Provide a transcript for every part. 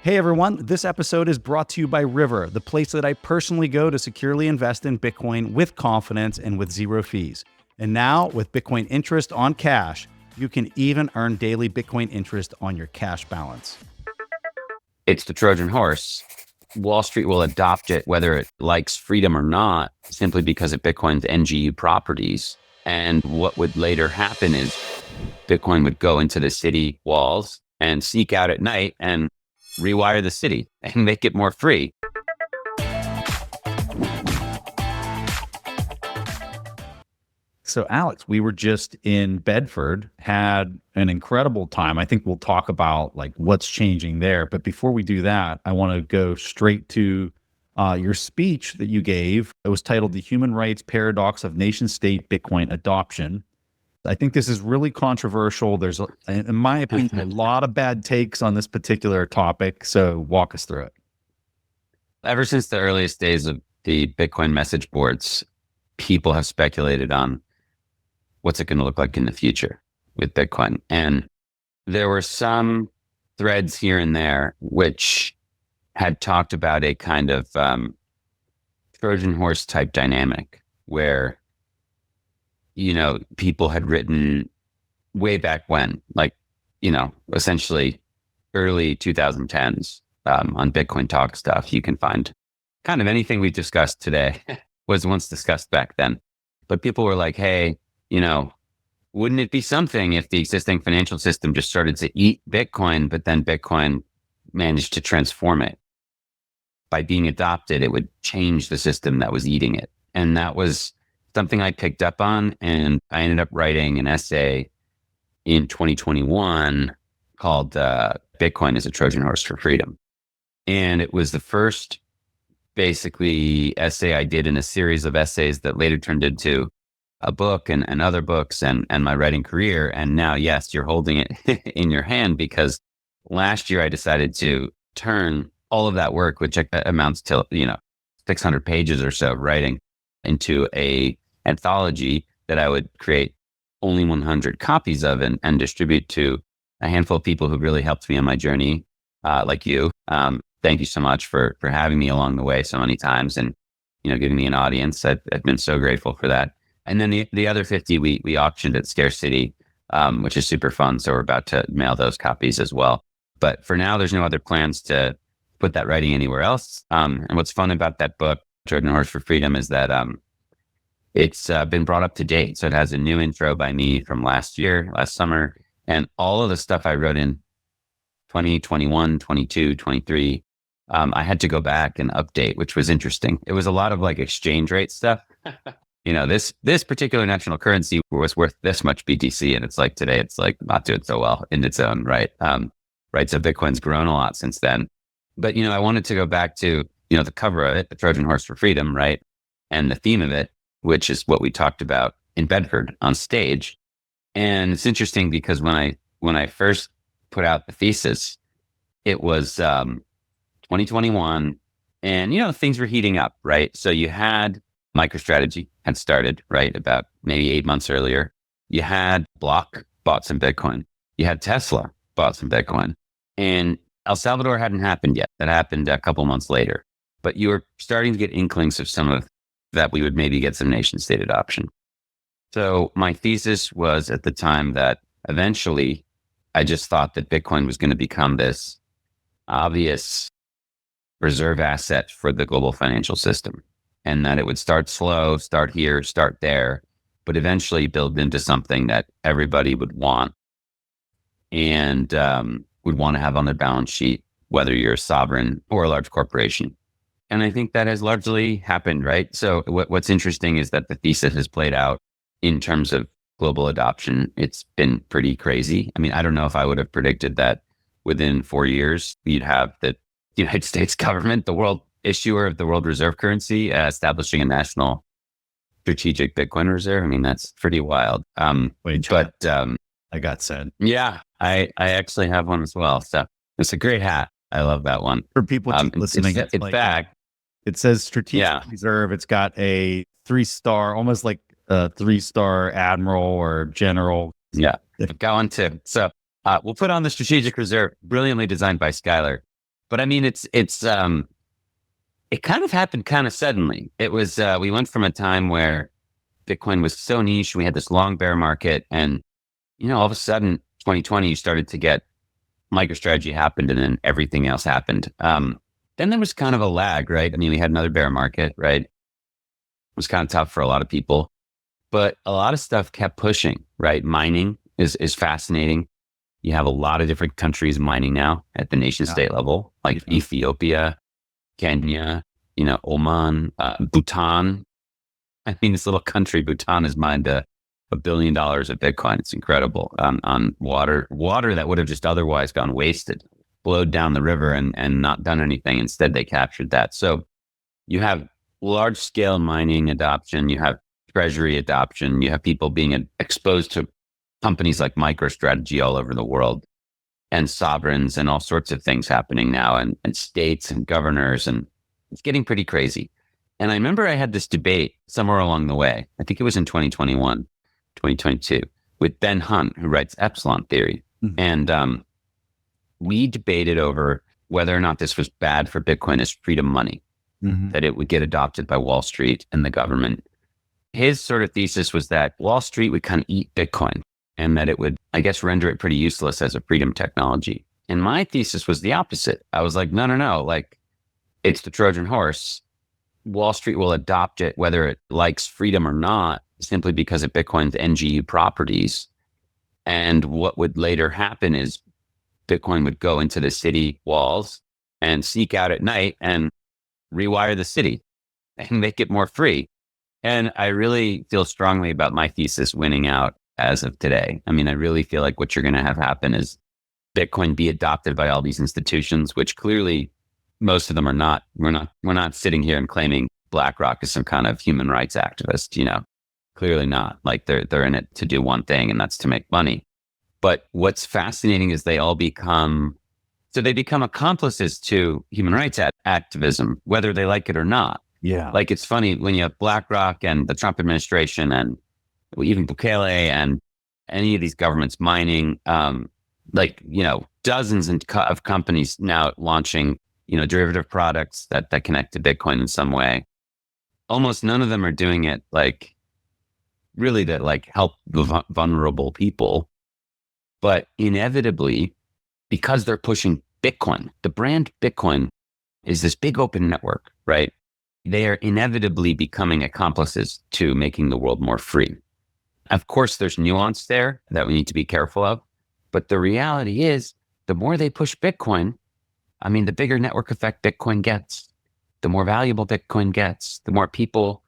Hey everyone, this episode is brought to you by River, the place that I personally go to securely invest in Bitcoin with confidence and with zero fees. And now, with Bitcoin interest on cash, you can even earn daily Bitcoin interest on your cash balance. It's the Trojan horse. Wall Street will adopt it, whether it likes freedom or not, simply because of Bitcoin's NGU properties. And what would later happen is Bitcoin would go into the city walls and sneak out at night and rewire the city and make it more free. So Alex, we were just in Bedford, had an incredible time. I think we'll talk about like what's changing there. But before we do that, I want to go straight to your speech that you gave. It was titled The Human Rights Paradox of Nation State Bitcoin Adoption. I think this is really controversial. There's, in my opinion, a lot of bad takes on this particular topic. So walk us through it. Ever since the earliest days of the Bitcoin message boards, people have speculated on what's it going to look like in the future with Bitcoin. And there were some threads here and there which had talked about a kind of Trojan horse type dynamic where, you know, people had written way back when, like, you know, essentially early 2010s on Bitcoin Talk stuff. You can find kind of anything we've discussed today was once discussed back then. But people were like, hey, you know, wouldn't it be something if the existing financial system just started to eat Bitcoin, but then Bitcoin managed to transform it? By being adopted, it would change the system that was eating it. And that was something I picked up on, and I ended up writing an essay in 2021 called Bitcoin is a Trojan Horse for Freedom. And it was the first basically essay I did in a series of essays that later turned into a book and other books and my writing career. And now, yes, you're holding it in your hand, because last year I decided to turn all of that work, which amounts to, 600 pages or so of writing, into a anthology that I would create only 100 copies of and distribute to a handful of people who really helped me on my journey, like you. Thank you so much for having me along the way so many times and, giving me an audience. I've been so grateful for that. And then the other 50 we auctioned at Scarcity, which is super fun. So we're about to mail those copies as well. But for now, there's no other plans to put that writing anywhere else. And what's fun about that book, Trojan Horse for Freedom, is that it's been brought up to date. So it has a new intro by me from last summer. And all of the stuff I wrote in 2021, 22, 23, I had to go back and update, which was interesting. It was a lot of like exchange rate stuff. This particular national currency was worth this much BTC. And it's like today, it's like not doing so well in its own right. Right. So Bitcoin's grown a lot since then. But, I wanted to go back to, the cover of it, the Trojan Horse for Freedom, right? And the theme of it, which is what we talked about in Bedford on stage. And it's interesting because when I first put out the thesis, it was 2021, and things were heating up, right? So you had MicroStrategy had started, right, about maybe 8 months earlier. You had Block bought some Bitcoin. You had Tesla bought some Bitcoin, and El Salvador hadn't happened yet. That happened a couple months later. But you were starting to get inklings of some of that we would maybe get some nation state adoption. So my thesis was at the time that eventually I just thought that Bitcoin was going to become this obvious reserve asset for the global financial system, and that it would start slow, start here, start there, but eventually build into something that everybody would want and would want to have on their balance sheet, whether you're a sovereign or a large corporation. And I think that has largely happened, right? So what's interesting is that the thesis has played out in terms of global adoption. It's been pretty crazy. I mean, I don't know if I would have predicted that within 4 years, you'd have the United States government, the world issuer of the world reserve currency, establishing a national strategic Bitcoin reserve. I mean, that's pretty wild. I got sent. Yeah, I actually have one as well. So it's a great hat. I love that one. For people listening, it's like, back. It says strategic reserve. It's got a 3-star, almost like a 3-star admiral or general. Yeah, I've got one too. So we'll put on the strategic reserve, brilliantly designed by Skylar. But I mean, it kind of happened kind of suddenly. It was, we went from a time where Bitcoin was so niche. We had this long bear market, and, all of a sudden 2020, you started to get MicroStrategy happened, and then everything else happened. Then there was kind of a lag, right? I mean, we had another bear market, right? It was kind of tough for a lot of people, but a lot of stuff kept pushing, right? Mining is fascinating. You have a lot of different countries mining now at the nation state level, like Ethiopia, Kenya, Oman, Bhutan. I mean, this little country, Bhutan, has mined $1 billion of Bitcoin. It's incredible on water that would have just otherwise gone wasted, flowed down the river and not done anything. Instead, they captured that. So you have large scale mining adoption. You have treasury adoption. You have people being exposed to companies like MicroStrategy all over the world, and sovereigns and all sorts of things happening now, and states and governors, and it's getting pretty crazy. And I remember I had this debate somewhere along the way. I think it was in 2021, 2022, with Ben Hunt, who writes Epsilon Theory. Mm-hmm. And we debated over whether or not this was bad for Bitcoin as freedom money, mm-hmm. that it would get adopted by Wall Street and the government. His sort of thesis was that Wall Street would kind of eat Bitcoin, and that it would, I guess, render it pretty useless as a freedom technology. And my thesis was the opposite. I was like, no. Like, it's the Trojan horse. Wall Street will adopt it, whether it likes freedom or not, simply because of Bitcoin's NGU properties. And what would later happen is Bitcoin would go into the city walls and seek out at night and rewire the city and make it more free. And I really feel strongly about my thesis winning out as of today. I mean, I really feel like what you're going to have happen is Bitcoin be adopted by all these institutions, which clearly most of them are not. We're not sitting here and claiming BlackRock is some kind of human rights activist, clearly not. Like they're in it to do one thing, and that's to make money. But what's fascinating is they become accomplices to human rights activism, whether they like it or not. Yeah. Like, it's funny when you have BlackRock and the Trump administration and even Bukele and any of these governments mining, dozens of companies now launching, derivative products that connect to Bitcoin in some way. Almost none of them are doing it really to help the vulnerable people. But inevitably, because they're pushing Bitcoin, the brand Bitcoin is this big open network, right? They are inevitably becoming accomplices to making the world more free. Of course, there's nuance there that we need to be careful of. But the reality is, the more they push Bitcoin, I mean, the bigger network effect Bitcoin gets, the more valuable Bitcoin gets, the more people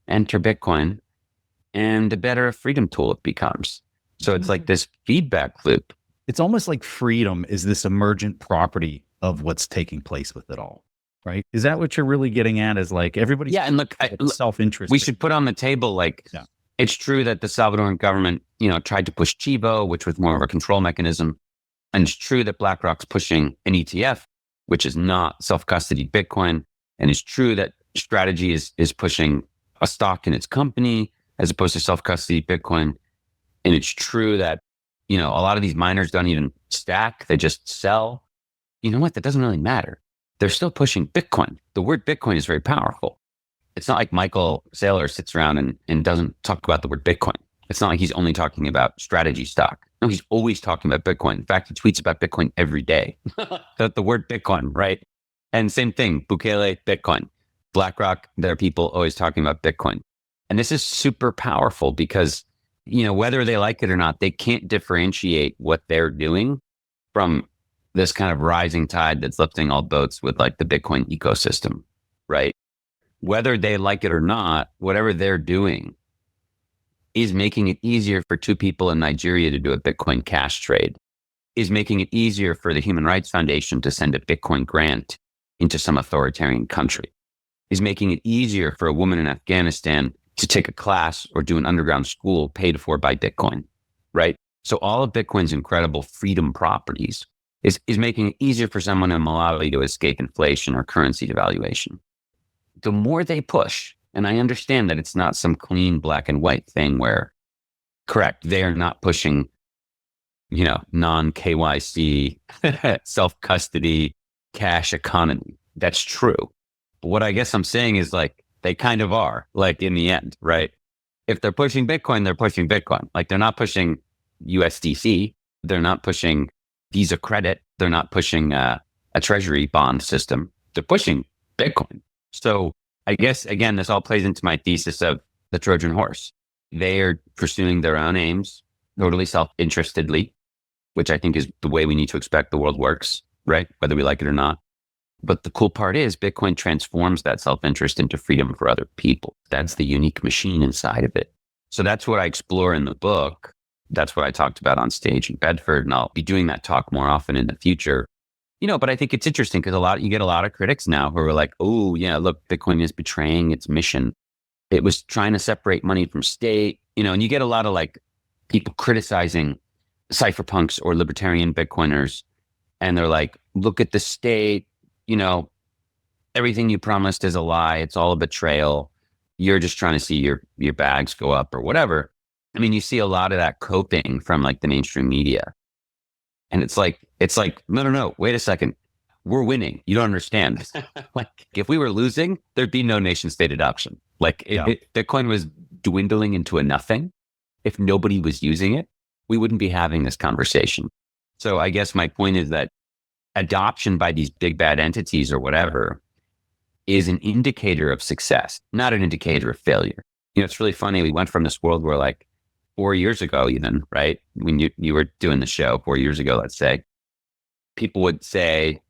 enter Bitcoin, and the better a freedom tool it becomes. So it's like this feedback loop. It's almost like freedom is this emergent property of what's taking place with it all, right? Is that what you're really getting at? Is like everybody's and look, self-interest. We should put on the table, it's true that the Salvadoran government, tried to push Chivo, which was more of a control mechanism. And it's true that BlackRock's pushing an ETF, which is not self-custody Bitcoin. And it's true that Strategy is pushing a stock in its company as opposed to self-custody Bitcoin. And it's true that, a lot of these miners don't even stack. They just sell. You know what? That doesn't really matter. They're still pushing Bitcoin. The word Bitcoin is very powerful. It's not like Michael Saylor sits around and doesn't talk about the word Bitcoin. It's not like he's only talking about Strategy stock. No, he's always talking about Bitcoin. In fact, he tweets about Bitcoin every day. The word Bitcoin, right? And same thing, Bukele, Bitcoin. BlackRock, there are people always talking about Bitcoin. And this is super powerful because, whether they like it or not, they can't differentiate what they're doing from this kind of rising tide that's lifting all boats with the Bitcoin ecosystem, right? Whether they like it or not, whatever they're doing is making it easier for two people in Nigeria to do a Bitcoin cash trade, is making it easier for the Human Rights Foundation to send a Bitcoin grant into some authoritarian country, is making it easier for a woman in Afghanistan to take a class or do an underground school paid for by Bitcoin, right? So all of Bitcoin's incredible freedom properties is making it easier for someone in Malawi to escape inflation or currency devaluation. The more they push, and I understand that it's not some clean black and white thing where, correct, they are not pushing, non-KYC, self-custody cash economy. That's true. But what I guess I'm saying is like, they kind of are, like, in the end, right? If they're pushing Bitcoin, they're pushing Bitcoin. Like, they're not pushing USDC. They're not pushing Visa credit. They're not pushing a treasury bond system. They're pushing Bitcoin. So I guess, again, this all plays into my thesis of the Trojan horse. They are pursuing their own aims, totally self-interestedly, which I think is the way we need to expect the world works, right? Whether we like it or not. But the cool part is Bitcoin transforms that self-interest into freedom for other people. That's the unique machine inside of it. So that's what I explore in the book. That's what I talked about on stage in Bedford. And I'll be doing that talk more often in the future. But I think it's interesting because you get a lot of critics now who are like, oh yeah, look, Bitcoin is betraying its mission. It was trying to separate money from state, and you get a lot of like people criticizing cypherpunks or libertarian Bitcoiners. And they're like, look at the state, everything you promised is a lie. It's all a betrayal. You're just trying to see your bags go up or whatever. I mean, you see a lot of that coping from like the mainstream media. And it's like, no, wait a second. We're winning. You don't understand. Like, if we were losing, there'd be no nation state adoption. Like, if Bitcoin was dwindling into a nothing, if nobody was using it, we wouldn't be having this conversation. So I guess my point is that adoption by these big bad entities or whatever is an indicator of success, not an indicator of failure. It's really funny. We went from this world where like 4 years ago, even, right? When you were doing the show 4 years ago, let's say, people would say,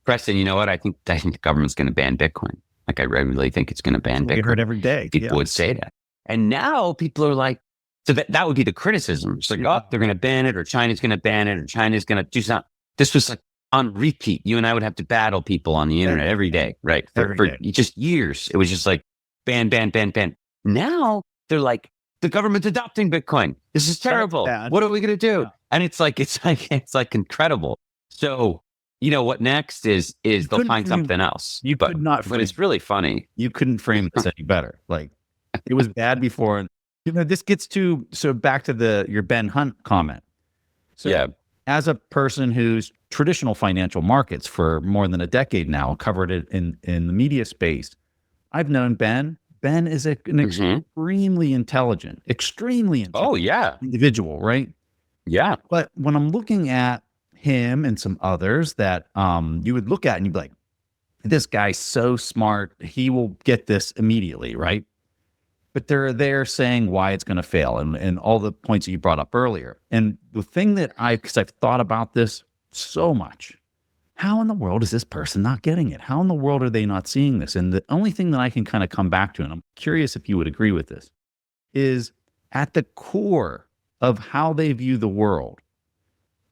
Preston, you know what? I think the government's going to ban Bitcoin. Like, I really think it's going to ban Bitcoin. We heard every day. People would say that. And now people are like, so that would be the criticism. It's like, oh, they're going to ban it, or China's going to ban it, or China's going to do something. This was like on repeat. You and I would have to battle people on the internet every day, right? For just years. It was just like ban, ban, ban, ban. Now they're like, the government's adopting Bitcoin. This is terrible. What are we going to do? Yeah. And it's like incredible. So, what next is they'll find something else. But it's really funny. You couldn't frame this any better. Like, it was bad before. And this gets to, back to your Ben Hunt comment. So yeah, as a person who's traditional financial markets for more than a decade now, covered it in the media space, I've known Ben. Ben is an extremely intelligent individual, right? Yeah. But when I'm looking at him and some others that you would look at and you'd be like, this guy's so smart, he will get this immediately, right? But they're there saying why it's going to fail and all the points that you brought up earlier. And the thing that because I've thought about this so much, how in the world is this person not getting it? How in the world are they not seeing this? And the only thing that I can kind of come back to, and I'm curious if you would agree with this, is at the core of how they view the world,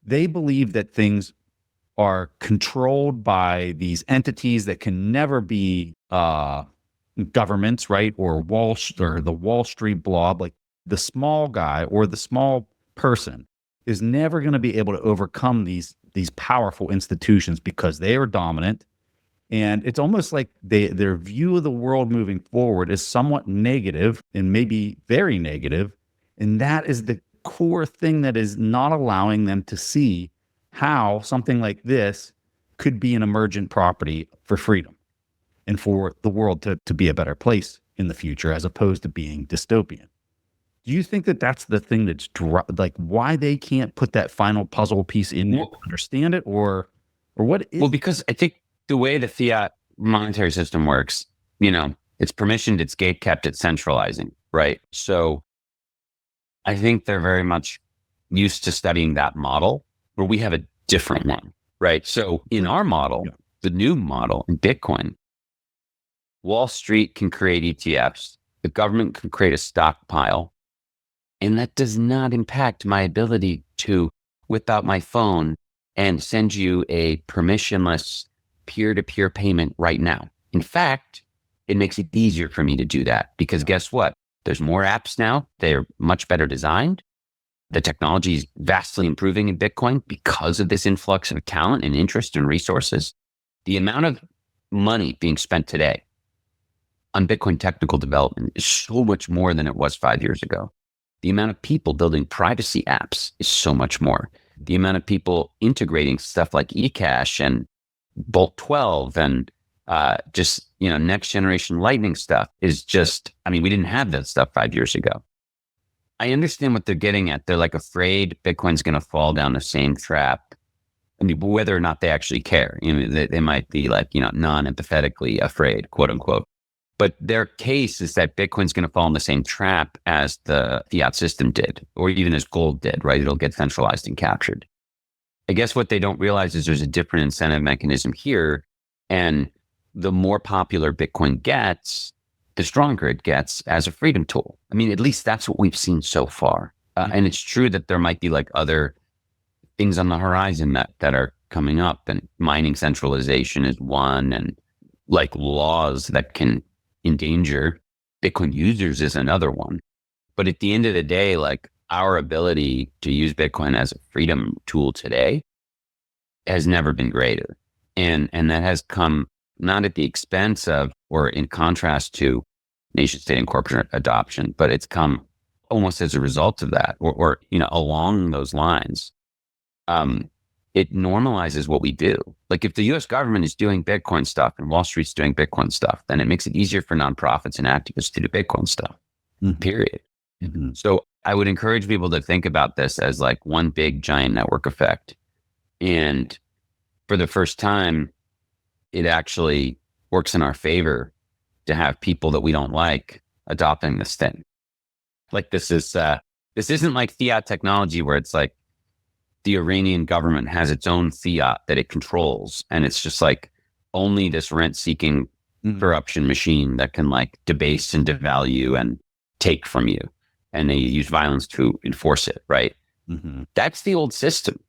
they believe that things are controlled by these entities that can never be governments, right? Or the Wall Street blob. Like, the small guy or the small person is never going to be able to overcome these powerful institutions because they are dominant. And it's almost like their view of the world moving forward is somewhat negative and maybe very negative. And that is the core thing that is not allowing them to see how something like this could be an emergent property for freedom and for the world to be a better place in the future, as opposed to being dystopian. Do you think that that's the thing that's like why they can't put that final puzzle piece in there to understand it, or what is? Well, because I think the way the fiat monetary system works, it's permissioned, it's gate kept, it's centralizing, right? So I think they're very much used to studying that model, where we have a different one, right? So in our model, the new model in Bitcoin, Wall Street can create ETFs, the government can create a stockpile, and that does not impact my ability to whip out my phone and send you a permissionless peer-to-peer payment right now. In fact, it makes it easier for me to do that because guess what? There's more apps now. They're much better designed. The technology is vastly improving in Bitcoin because of this influx of talent and interest and resources. The amount of money being spent today on Bitcoin technical development is so much more than it was 5 years ago. The amount of people building privacy apps is so much more. The amount of people integrating stuff like eCash and Bolt 12 and just, next generation Lightning stuff is just, we didn't have that stuff 5 years ago. I understand what they're getting at. They're like afraid Bitcoin's going to fall down the same trap. Whether or not they actually care, they might be like, non-empathetically afraid, quote unquote. But their case is that Bitcoin's going to fall in the same trap as the fiat system did, or even as gold did, right? It'll get centralized and captured. I guess what they don't realize is there's a different incentive mechanism here. And the more popular Bitcoin gets, the stronger it gets as a freedom tool. At least that's what we've seen so far. And it's true that there might be like other things on the horizon that are coming up, and mining centralization is one, and like laws that can endanger Bitcoin users is another one. But at the end of the day, like our ability to use Bitcoin as a freedom tool today has never been greater. And that has come not at the expense of, or in contrast to nation state and corporate adoption, but it's come almost as a result of that, or along those lines. It normalizes what we do. Like if the US government is doing Bitcoin stuff and Wall Street's doing Bitcoin stuff, then it makes it easier for nonprofits and activists to do Bitcoin stuff, period. Mm-hmm. So I would encourage people to think about this as like one big giant network effect. And for the first time, it actually works in our favor to have people that we don't like adopting this thing. Like this isn't like fiat technology where it's like the Iranian government has its own fiat that it controls. And it's just like only this rent-seeking corruption machine that can like debase and devalue and take from you. And they use violence to enforce it, right? Mm-hmm. That's the old system.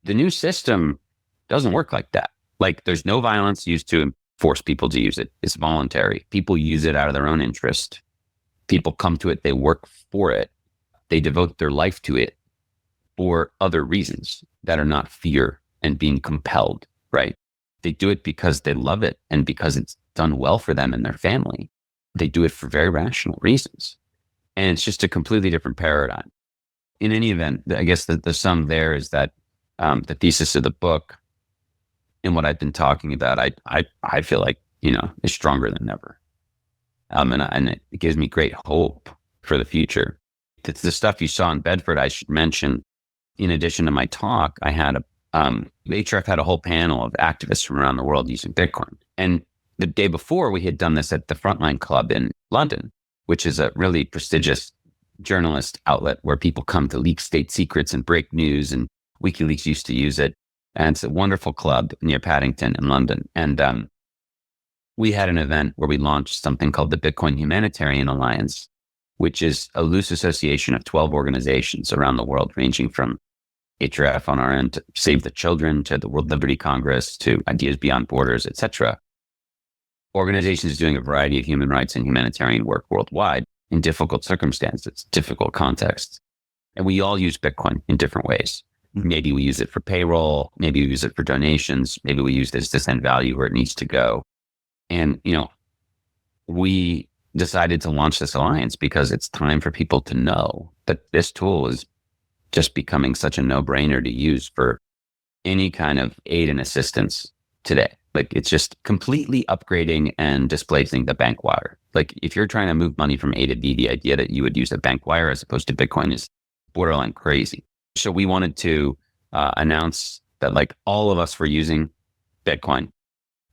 The new system doesn't work like that. Like there's no violence used to force people to use it. It's voluntary. People use it out of their own interest. People come to it. They work for it. They devote their life to it for other reasons that are not fear and being compelled, right? They do it because they love it and because it's done well for them and their family. They do it for very rational reasons. And it's just a completely different paradigm. In any event, I guess the sum there is that the thesis of the book and what I've been talking about, I feel like, is stronger than ever. And it gives me great hope for the future. The stuff you saw in Bedford, I should mention, in addition to my talk, I had HRF had a whole panel of activists from around the world using Bitcoin. And the day before, we had done this at the Frontline Club in London, which is a really prestigious journalist outlet where people come to leak state secrets and break news, and WikiLeaks used to use it. And it's a wonderful club near Paddington in London. And we had an event where we launched something called the Bitcoin Humanitarian Alliance, which is a loose association of 12 organizations around the world, ranging from HRF on our end to Save the Children, to the World Liberty Congress, to Ideas Beyond Borders, etc. Organizations doing a variety of human rights and humanitarian work worldwide in difficult circumstances, difficult contexts. And we all use Bitcoin in different ways. Maybe we use it for payroll. Maybe we use it for donations. Maybe we use this to send value where it needs to go. And, we decided to launch this alliance because it's time for people to know that this tool is just becoming such a no-brainer to use for any kind of aid and assistance today. Like it's just completely upgrading and displacing the bank wire. Like if you're trying to move money from A to B, the idea that you would use a bank wire as opposed to Bitcoin is borderline crazy. So we wanted to announce that like all of us were using Bitcoin,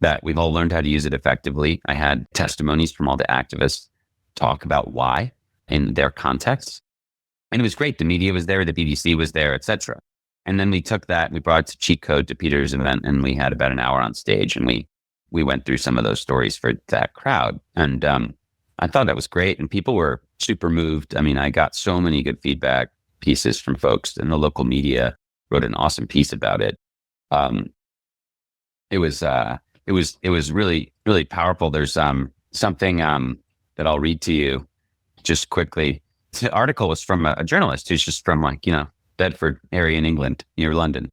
that we've all learned how to use it effectively. I had testimonies from all the activists talk about why in their context. And it was great. The media was there, the BBC was there, etc. And then we took that, we brought it to Cheat Code to Peter's event, and we had about an hour on stage, and we went through some of those stories for that crowd. And I thought that was great. And people were super moved. I got so many good feedback pieces from folks, and the local media wrote an awesome piece about it. It was really, really powerful. There's something that I'll read to you just quickly. The article was from a journalist who's just from Bedford area in England, near London.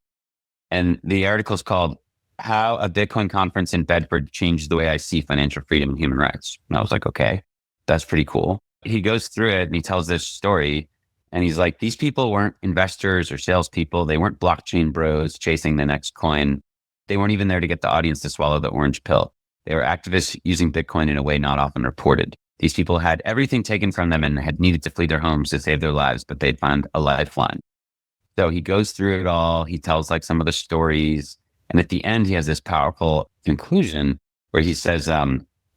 And the article is called How a Bitcoin Conference in Bedford Changed the Way I See Financial Freedom and Human Rights. And I was like, okay, that's pretty cool. He goes through it and he tells this story. And he's like, these people weren't investors or salespeople. They weren't blockchain bros chasing the next coin. They weren't even there to get the audience to swallow the orange pill. They were activists using Bitcoin in a way not often reported. These people had everything taken from them and had needed to flee their homes to save their lives, but they'd found a lifeline. So he goes through it all. He tells like some of the stories. And at the end, he has this powerful conclusion where he says,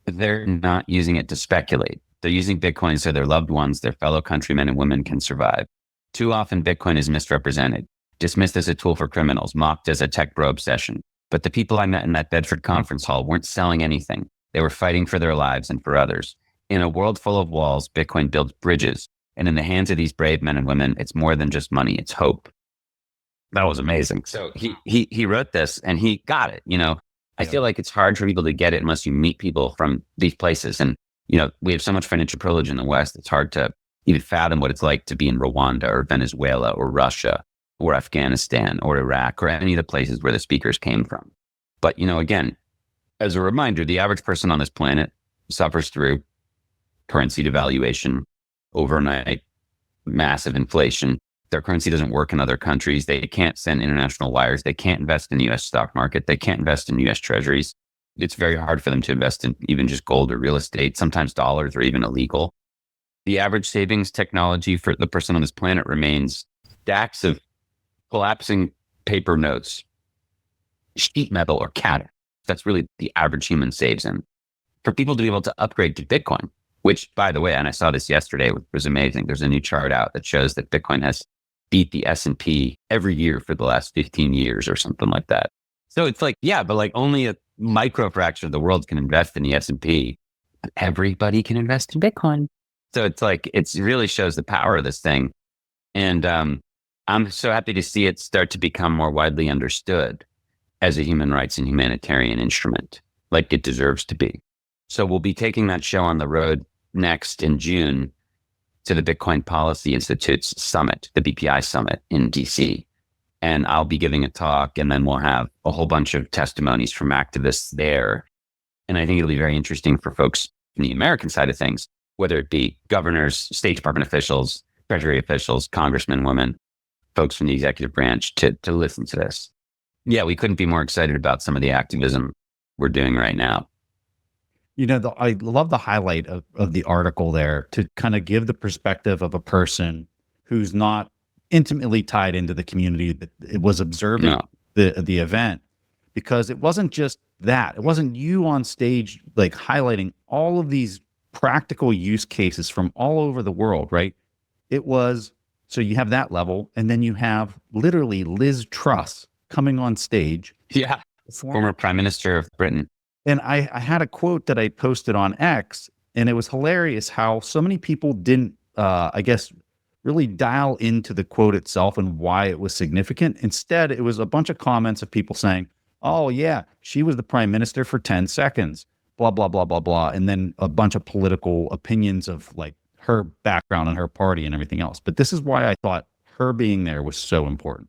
they're not using it to speculate. They're using Bitcoin so their loved ones, their fellow countrymen and women can survive. Too often, Bitcoin is misrepresented, dismissed as a tool for criminals, mocked as a tech bro obsession. But the people I met in that Bedford conference hall weren't selling anything. They were fighting for their lives and for others. In a world full of walls, Bitcoin builds bridges. And in the hands of these brave men and women, it's more than just money, it's hope. That was amazing. So he wrote this and he got it. I feel like it's hard for people to get it unless you meet people from these places. And, we have so much financial privilege in the West. It's hard to even fathom what it's like to be in Rwanda or Venezuela or Russia or Afghanistan or Iraq or any of the places where the speakers came from. But, again, as a reminder, the average person on this planet suffers through currency devaluation, overnight, massive inflation. Their currency doesn't work in other countries. They can't send international wires. They can't invest in the US stock market. They can't invest in US treasuries. It's very hard for them to invest in even just gold or real estate. Sometimes dollars are even illegal. The average savings technology for the person on this planet remains stacks of collapsing paper notes, sheet metal or cash. That's really the average human saves in. For people to be able to upgrade to Bitcoin, which, by the way, and I saw this yesterday, which was amazing. There's a new chart out that shows that Bitcoin has beat the S&P every year for the last 15 years or something like that. So it's like, yeah, but like only a micro fraction of the world can invest in the S&P. But everybody can invest in Bitcoin. So it's like, it really shows the power of this thing. And I'm so happy to see it start to become more widely understood as a human rights and humanitarian instrument, like it deserves to be. So we'll be taking that show on the road next in June to the Bitcoin Policy Institute's summit, the BPI summit in DC. And I'll be giving a talk, and then we'll have a whole bunch of testimonies from activists there. And I think it'll be very interesting for folks from the American side of things, whether it be governors, State Department officials, Treasury officials, congressmen, women, folks from the executive branch to listen to this. Yeah, we couldn't be more excited about some of the activism we're doing right now. I love the highlight of the article there to kind of give the perspective of a person who's not intimately tied into the community that it was observing the event, because it wasn't just that. It wasn't you on stage, like highlighting all of these practical use cases from all over the world, right? It was, so you have that level, and then you have literally Liz Truss coming on stage. Yeah. Former Prime Minister of Britain. And I had a quote that I posted on X, and it was hilarious how so many people didn't, really dial into the quote itself and why it was significant. Instead, it was a bunch of comments of people saying, oh yeah, she was the prime minister for 10 seconds, blah, blah, blah, blah, blah. And then a bunch of political opinions of like her background and her party and everything else. But this is why I thought her being there was so important.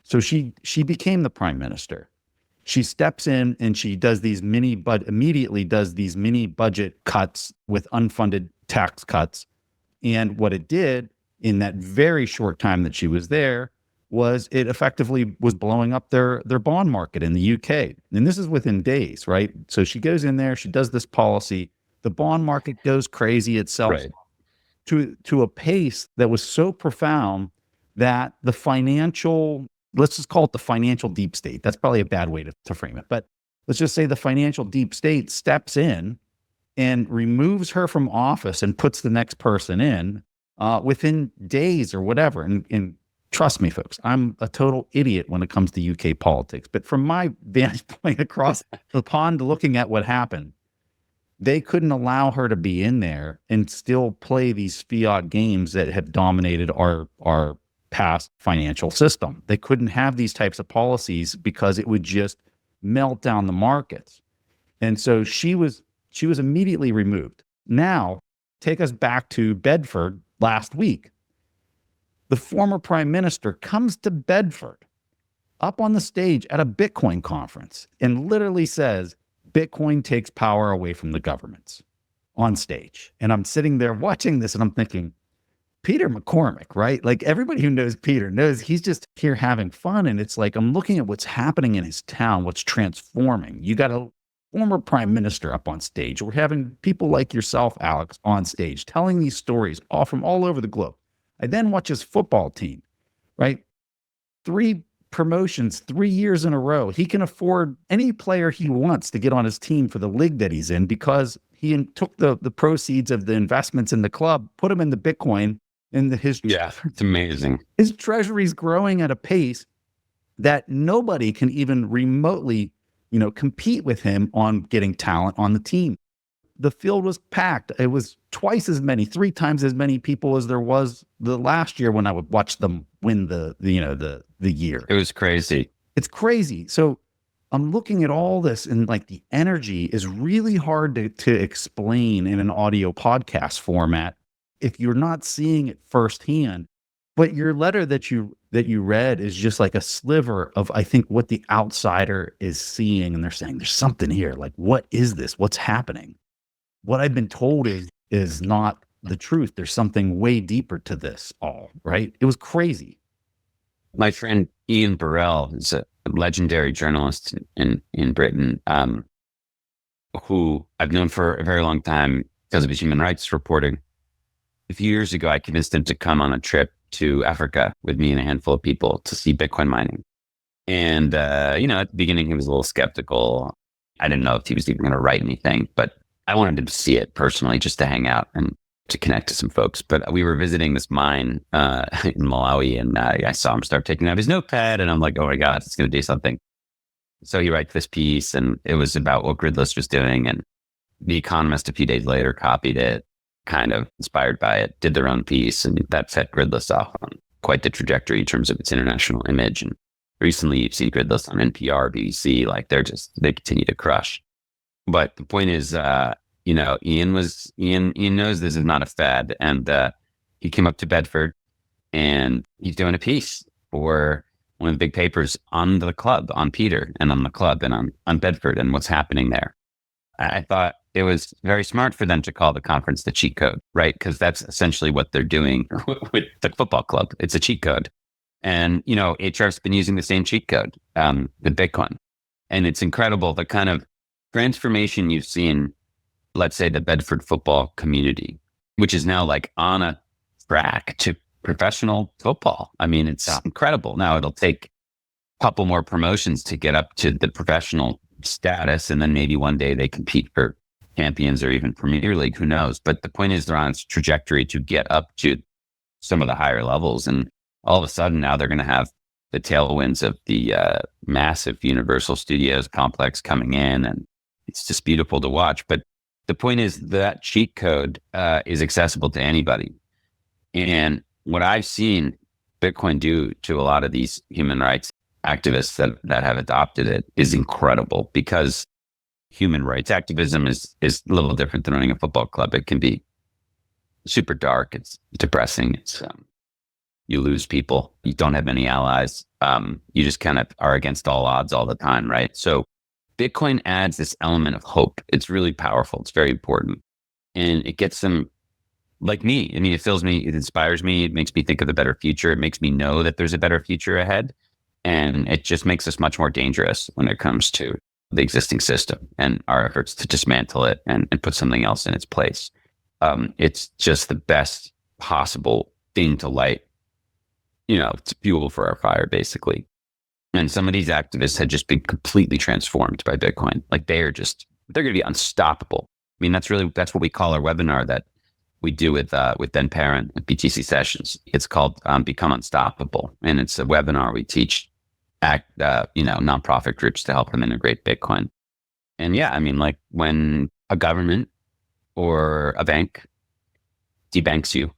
So she became the prime minister. She steps in and she does immediately does these mini budget cuts with unfunded tax cuts. And what it did in that very short time that she was there was it effectively was blowing up their bond market in the UK. And this is within days, right? So she goes in there, she does this policy, the bond market goes crazy itself, right, to a pace that was so profound that the financial, let's just call it the financial deep state. That's probably a bad way to frame it. But let's just say the financial deep state steps in and removes her from office and puts the next person in within days or whatever. And trust me, folks, I'm a total idiot when it comes to UK politics. But from my vantage point across the pond looking at what happened, they couldn't allow her to be in there and still play these fiat games that have dominated our past financial system. They couldn't have these types of policies because it would just melt down the markets. And so she was immediately removed. Now, take us back to Bedford last week. The former prime minister comes to Bedford up on the stage at a Bitcoin conference and literally says, Bitcoin takes power away from the governments on stage. And I'm sitting there watching this and I'm thinking, Peter McCormick, right? Like everybody who knows Peter knows he's just here having fun. And it's like, I'm looking at what's happening in his town, what's transforming. You got a former prime minister up on stage. We're having people like yourself, Alex, on stage telling these stories all from all over the globe. I then watch his football team, right? 3 promotions, 3 years in a row. He can afford any player he wants to get on his team for the league that he's in because he took the proceeds of the investments in the club, put them in the Bitcoin, and it's amazing. His treasury is growing at a pace that nobody can even remotely, compete with him on getting talent on the team. The field was packed. It was twice as many, 3 times as many people as there was the last year when I would watch them win the year. It was crazy. It's crazy. So I'm looking at all this, and like the energy is really hard to explain in an audio podcast format if you're not seeing it firsthand. But your letter that you read is just like a sliver of, I think, what the outsider is seeing. And they're saying, there's something here. Like, what is this? What's happening? What I've been told is not the truth. There's something way deeper to this all, right? It was crazy. My friend Ian Burrell is a legendary journalist in Britain, who I've known for a very long time because of his human rights reporting. A few years ago, I convinced him to come on a trip to Africa with me and a handful of people to see Bitcoin mining. And, at the beginning, he was a little skeptical. I didn't know if he was even going to write anything, but I wanted him to see it personally, just to hang out and to connect to some folks. But we were visiting this mine in Malawi, and I saw him start taking out his notepad, and I'm like, oh my God, it's going to do something. So he writes this piece, and it was about what Gridless was doing. And The Economist a few days later copied it, kind of inspired by it, did their own piece, and that set Gridless off on quite the trajectory in terms of its international image. And recently you've seen Gridless on NPR, BBC, like they continue to crush. But the point is, Ian knows this is not a fad, and he came up to Bedford, and he's doing a piece for one of the big papers on the club, on Peter, and on the club, and on Bedford, and what's happening there. I thought it was very smart for them to call the conference the cheat code, right? Because that's essentially what they're doing with the football club. It's a cheat code. And, HRF's been using the same cheat code, with Bitcoin. And it's incredible the kind of transformation you've seen, let's say, the Bedford football community, which is now like on a track to professional football. I mean, it's incredible. Now it'll take a couple more promotions to get up to the professional status, and then maybe one day they compete for Champions or even Premier League, who knows? But the point is, they're on its trajectory to get up to some of the higher levels, and all of a sudden now they're going to have the tailwinds of the massive Universal Studios complex coming in, and it's just beautiful to watch. But the point is that cheat code is accessible to anybody, and what I've seen Bitcoin do to a lot of these human rights activists that have adopted it is incredible, because human rights activism is a little different than running a football club. It can be super dark. It's depressing. It's you lose people. You don't have many allies. You just kind of are against all odds all the time, right? So Bitcoin adds this element of hope. It's really powerful. It's very important. And it gets them like me. I mean, it fills me, it inspires me. It makes me think of a better future. It makes me know that there's a better future ahead. And it just makes us much more dangerous when it comes to the existing system and our efforts to dismantle it and put something else in its place. It's just the best possible thing to light, it's fuel for our fire, basically. And some of these activists had just been completely transformed by Bitcoin. Like they're going to be unstoppable. I mean, that's what we call our webinar that we do with Ben Parent at BTC Sessions. It's called Become Unstoppable. And it's a webinar we teach nonprofit groups to help them integrate Bitcoin. And yeah, I mean, like when a government or a bank debanks you,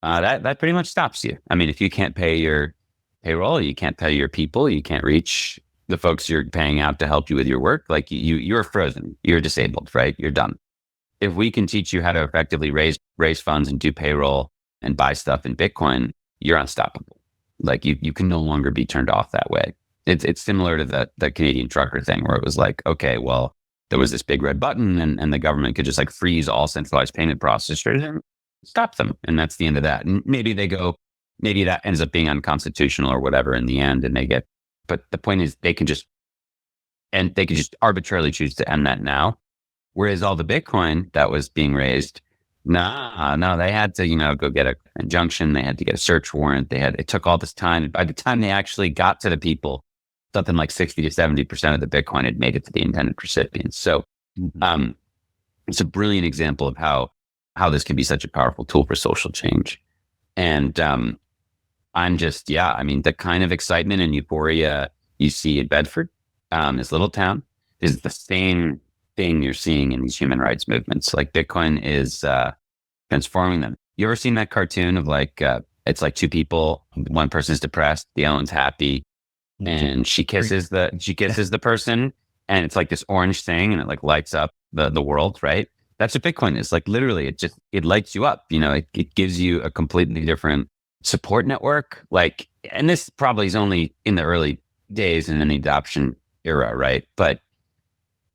that pretty much stops you. I mean, if you can't pay your payroll, you can't pay your people, you can't reach the folks you're paying out to help you with your work, like you're frozen, you're disabled, right? You're done. If we can teach you how to effectively raise funds and do payroll and buy stuff in Bitcoin, you're unstoppable. Like you can no longer be turned off that way. It's similar to the Canadian trucker thing, where it was like, okay, well, there was this big red button and the government could just like freeze all centralized payment processors. stop them. And that's the end of that. And maybe that ends up being unconstitutional or whatever in the end. And but the point is they can just arbitrarily choose to end that now. Whereas all the Bitcoin that was being raised, no, they had to, go get an injunction. They had to get a search warrant. It took all this time. By the time they actually got to the people, something like 60 to 70% of the Bitcoin had made it to the intended recipients. So, it's a brilliant example of how this can be such a powerful tool for social change. And, I'm just, the kind of excitement and euphoria you see in Bedford, this little town, is the same thing you're seeing in these human rights movements. Like Bitcoin is transforming them. You ever seen that cartoon of it's like two people, one person's depressed, the other one's happy, and she kisses the person, and it's like this orange thing, and it like lights up the world, right? That's what Bitcoin is. Like literally, it lights you up. It gives you a completely different support network. And this probably is only in the early days in the adoption era, right? But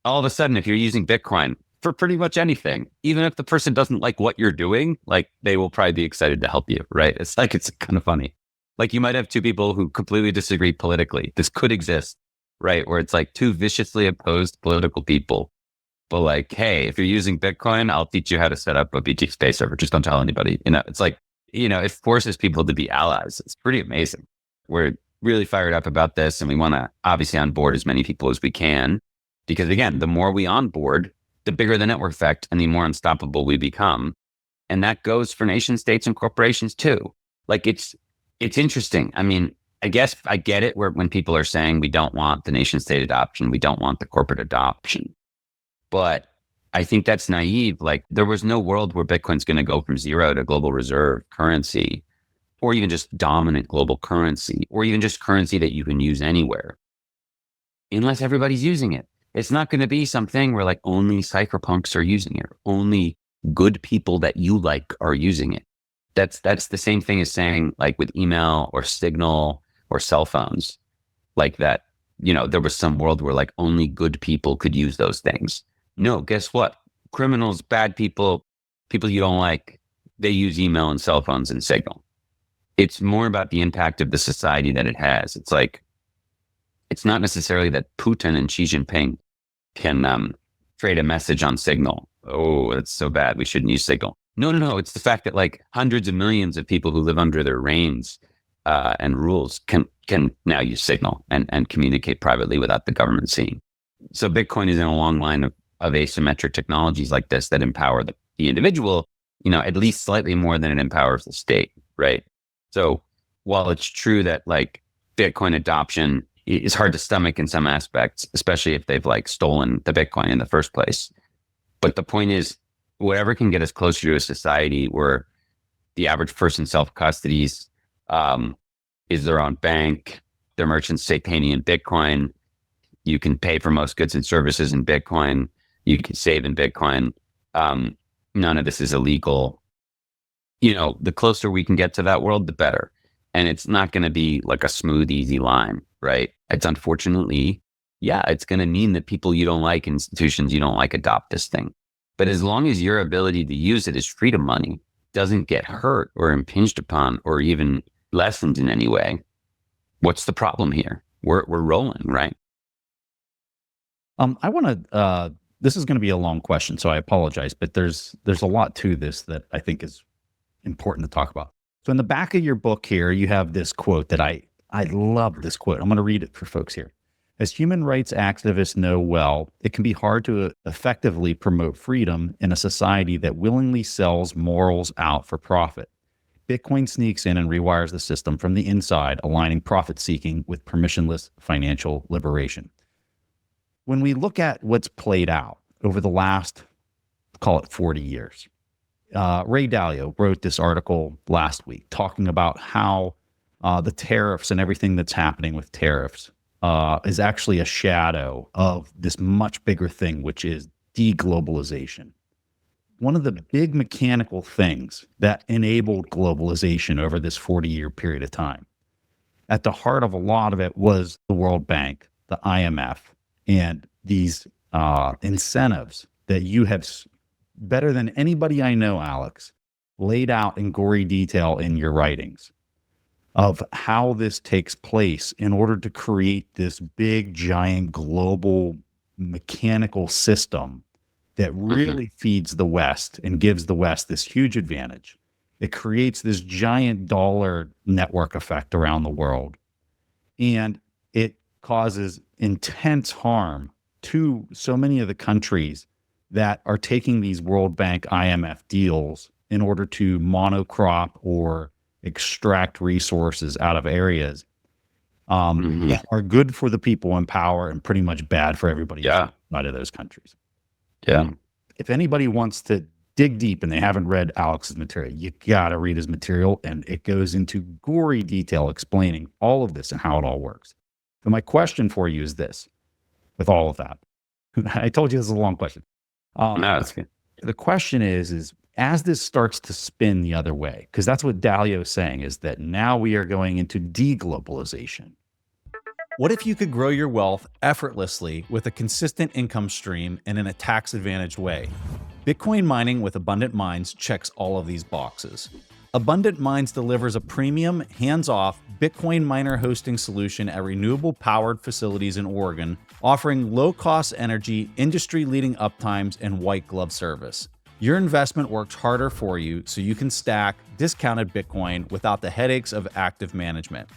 all of a sudden, if you're using Bitcoin for pretty much anything, even if the person doesn't like what you're doing, they will probably be excited to help you, right? It's kind of funny. You might have two people who completely disagree politically. This could exist, right? Where it's two viciously opposed political people. But hey, if you're using Bitcoin, I'll teach you how to set up a BTC space server. Just don't tell anybody. It forces people to be allies. It's pretty amazing. We're really fired up about this, and we want to obviously onboard as many people as we can. Because again, the more we onboard, the bigger the network effect and the more unstoppable we become. And that goes for nation states and corporations too. It's interesting. I guess I get it when people are saying we don't want the nation state adoption, we don't want the corporate adoption. But I think that's naive. There was no world where Bitcoin's going to go from zero to global reserve currency, or even just dominant global currency, or even just currency that you can use anywhere, unless everybody's using it. It's not going to be something where only cypherpunks are using it. Only good people that you like are using it. That's the same thing as saying with email or Signal or cell phones, that, there was some world where only good people could use those things. No, guess what? Criminals, bad people you don't like, they use email and cell phones and Signal. It's more about the impact of the society that it has. It's not necessarily that Putin and Xi Jinping can trade a message on Signal. Oh, that's so bad. We shouldn't use Signal. No. It's the fact that hundreds of millions of people who live under their reigns and rules can now use Signal and communicate privately without the government seeing. So Bitcoin is in a long line of asymmetric technologies like this that empower the individual, at least slightly more than it empowers the state, right? So while it's true that Bitcoin adoption is hard to stomach in some aspects, especially if they've stolen the Bitcoin in the first place. But the point is, whatever can get us closer to a society where the average person self-custodies, is their own bank, their merchants say pay me in Bitcoin, you can pay for most goods and services in Bitcoin, you can save in Bitcoin, none of this is illegal. The closer we can get to that world, the better. And it's not going to be a smooth, easy line, right? It's unfortunately, it's going to mean that people you don't like, institutions you don't like, adopt this thing. But as long as your ability to use it as freedom money doesn't get hurt or impinged upon or even lessened in any way, what's the problem here? We're rolling, right? I want to, this is going to be a long question, so I apologize, but there's a lot to this that I think is important to talk about. So in the back of your book here, you have this quote that I love this quote. I'm going to read it for folks here. As human rights activists know well, it can be hard to effectively promote freedom in a society that willingly sells morals out for profit. Bitcoin sneaks in and rewires the system from the inside, aligning profit-seeking with permissionless financial liberation. When we look at what's played out over the last, call it 40 years, Ray Dalio wrote this article last week talking about how the tariffs and everything that's happening with tariffs is actually a shadow of this much bigger thing, which is deglobalization. One of the big mechanical things that enabled globalization over this 40-year period of time, at the heart of a lot of it was the World Bank, the IMF, and these incentives that you have better than anybody I know, Alex, laid out in gory detail in your writings of how this takes place in order to create this big, giant, global mechanical system that really feeds the West and gives the West this huge advantage. It creates this giant dollar network effect around the world. And it causes intense harm to so many of the countries that are taking these World Bank IMF deals in order to monocrop or extract resources out of areas that are good for the people in power and pretty much bad for everybody outside of those countries. Yeah. If anybody wants to dig deep and they haven't read Alex's material, you got to read his material, and it goes into gory detail explaining all of this and how it all works. So my question for you is this, with all of that. I told you this is a long question. No, that's good. The question is as this starts to spin the other way, because that's what Dalio is saying, is that now we are going into deglobalization. What if you could grow your wealth effortlessly with a consistent income stream and in a tax-advantaged way? Bitcoin mining with Abundant Minds checks all of these boxes. Abundant Minds delivers a premium, hands-off Bitcoin miner hosting solution at renewable-powered facilities in Oregon, offering low-cost energy, industry-leading uptimes, and white-glove service. Your investment works harder for you so you can stack discounted Bitcoin without the headaches of active management.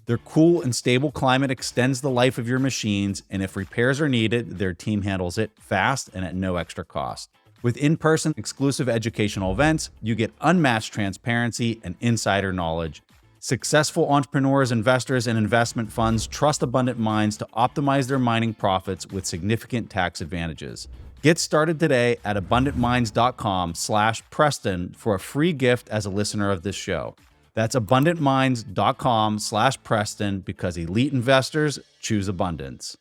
Their cool and stable climate extends the life of your machines, and if repairs are needed, their team handles it fast and at no extra cost. With in-person exclusive educational events, you get unmatched transparency and insider knowledge. Successful entrepreneurs, investors, and investment funds trust Abundant Minds to optimize their mining profits with significant tax advantages. Get started today at abundantminds.com/Preston for a free gift as a listener of this show. That's abundantminds.com/Preston, because elite investors choose abundance.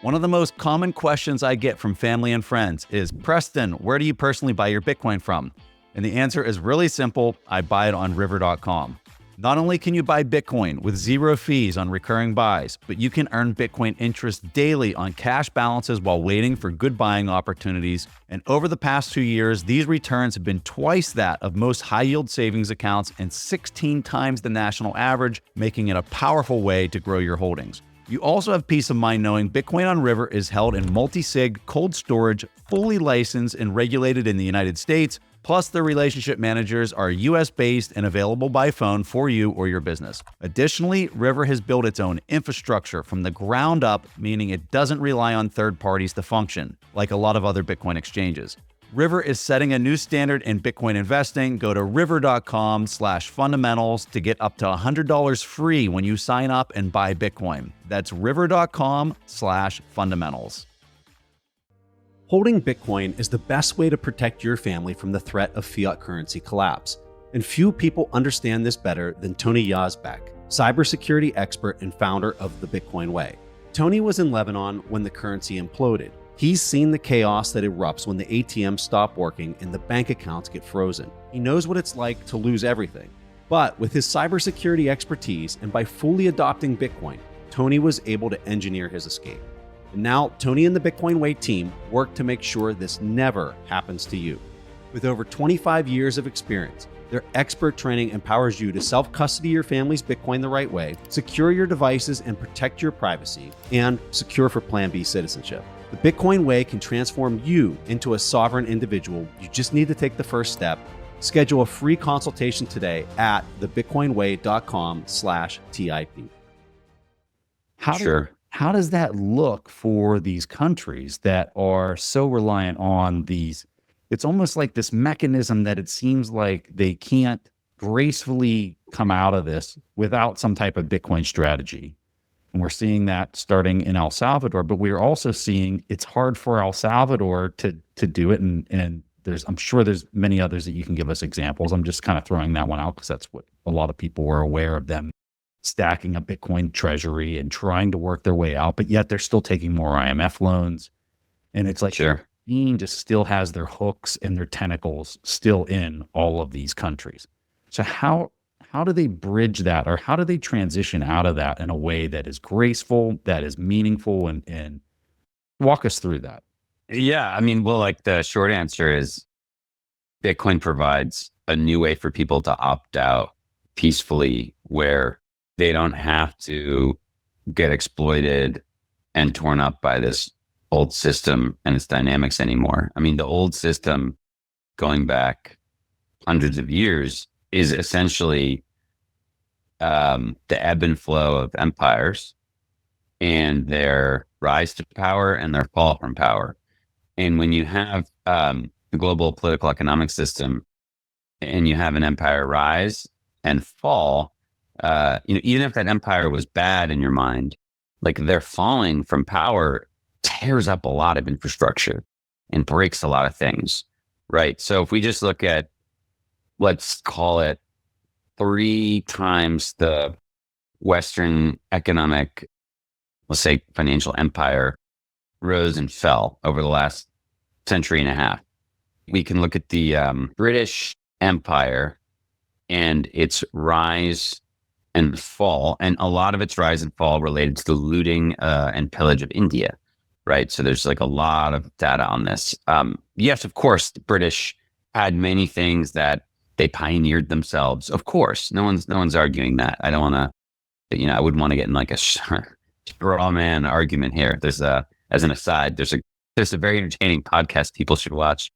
One of the most common questions I get from family and friends is, Preston, where do you personally buy your Bitcoin from? And the answer is really simple. I buy it on river.com. Not only can you buy Bitcoin with zero fees on recurring buys, but you can earn Bitcoin interest daily on cash balances while waiting for good buying opportunities. And over the past 2 years, these returns have been twice that of most high-yield savings accounts and 16 times the national average, making it a powerful way to grow your holdings. You also have peace of mind knowing Bitcoin on River is held in multi-sig cold storage, fully licensed and regulated in the United States. Plus, their relationship managers are US-based and available by phone for you or your business. Additionally, River has built its own infrastructure from the ground up, meaning it doesn't rely on third parties to function, like a lot of other Bitcoin exchanges. River is setting a new standard in Bitcoin investing. Go to river.com/fundamentals to get up to $100 free when you sign up and buy Bitcoin. That's river.com/fundamentals. Holding Bitcoin is the best way to protect your family from the threat of fiat currency collapse. And few people understand this better than Tony Yazbek, cybersecurity expert and founder of the Bitcoin Way. Tony was in Lebanon when the currency imploded. He's seen the chaos that erupts when the ATMs stop working and the bank accounts get frozen. He knows what it's like to lose everything. But with his cybersecurity expertise and by fully adopting Bitcoin, Tony was able to engineer his escape. And now, Tony and the Bitcoin Way team work to make sure this never happens to you. With over 25 years of experience, their expert training empowers you to self-custody your family's Bitcoin the right way, secure your devices and protect your privacy, and secure for Plan B citizenship. The Bitcoin Way can transform you into a sovereign individual. You just need to take the first step. Schedule a free consultation today at thebitcoinway.com/TIP. How does that look for these countries that are so reliant on these? It's almost like this mechanism that it seems like they can't gracefully come out of this without some type of Bitcoin strategy. And we're seeing that starting in El Salvador, but we're also seeing it's hard for El Salvador to do it. And I'm sure there's many others that you can give us examples. I'm just kind of throwing that one out because that's what a lot of people were aware of, them stacking a Bitcoin treasury and trying to work their way out, but yet they're still taking more IMF loans. And it's like, Bean just still has their hooks and their tentacles still in all of these countries. So how do they bridge that, or how do they transition out of that in a way that is graceful, that is meaningful, and walk us through that? Yeah, I mean, well, like the short answer is Bitcoin provides a new way for people to opt out peacefully, where they don't have to get exploited and torn up by this old system and its dynamics anymore. I mean, the old system going back hundreds of years is essentially the ebb and flow of empires and their rise to power and their fall from power. And when you have the global political economic system and you have an empire rise and fall, even if that empire was bad in your mind, like their falling from power tears up a lot of infrastructure and breaks a lot of things, right? So if we just look at, let's call it 3 times the Western economic, let's say financial empire rose and fell over the last century and a half. We can look at the British Empire and its rise and fall, and a lot of its rise and fall related to the looting and pillage of India, right? So there's like a lot of data on this. Yes, of course, the British had many things that they pioneered themselves. Of course, no one's arguing that. I don't want to, I wouldn't want to get in like a straw man argument here. There's as an aside, there's a very entertaining podcast people should watch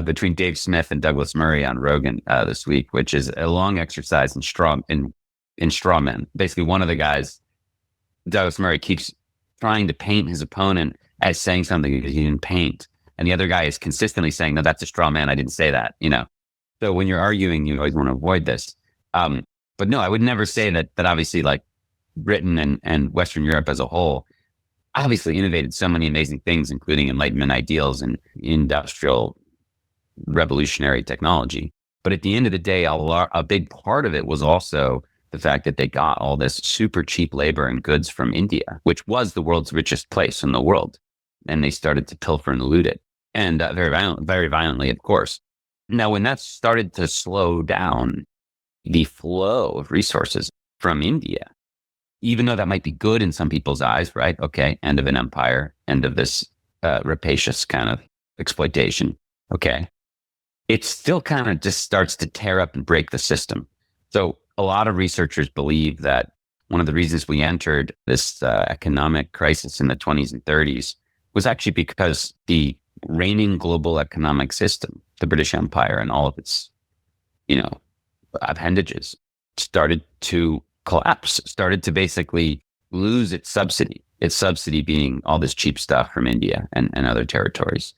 between Dave Smith and Douglas Murray on Rogan this week, which is a long exercise in straw men. Basically, one of the guys, Douglas Murray, keeps trying to paint his opponent as saying something that he didn't paint, and the other guy is consistently saying, "No, that's a straw man. I didn't say that." So when you're arguing, you always want to avoid this. But no, I would never say that obviously, like Britain and Western Europe as a whole obviously innovated so many amazing things, including Enlightenment ideals and industrial revolutionary technology. But at the end of the day, a big part of it was also the fact that they got all this super cheap labor and goods from India, which was the world's richest place in the world. And they started to pilfer and loot it, and very violently, of course. Now, when that started to slow down the flow of resources from India, even though that might be good in some people's eyes, right? Okay, end of an empire, end of this rapacious kind of exploitation. Okay. It still kind of just starts to tear up and break the system. So a lot of researchers believe that one of the reasons we entered this economic crisis in the 20s and 30s was actually because the reigning global economic system, the British Empire and all of its, appendages, started to collapse, started to basically lose its subsidy being all this cheap stuff from India and other territories,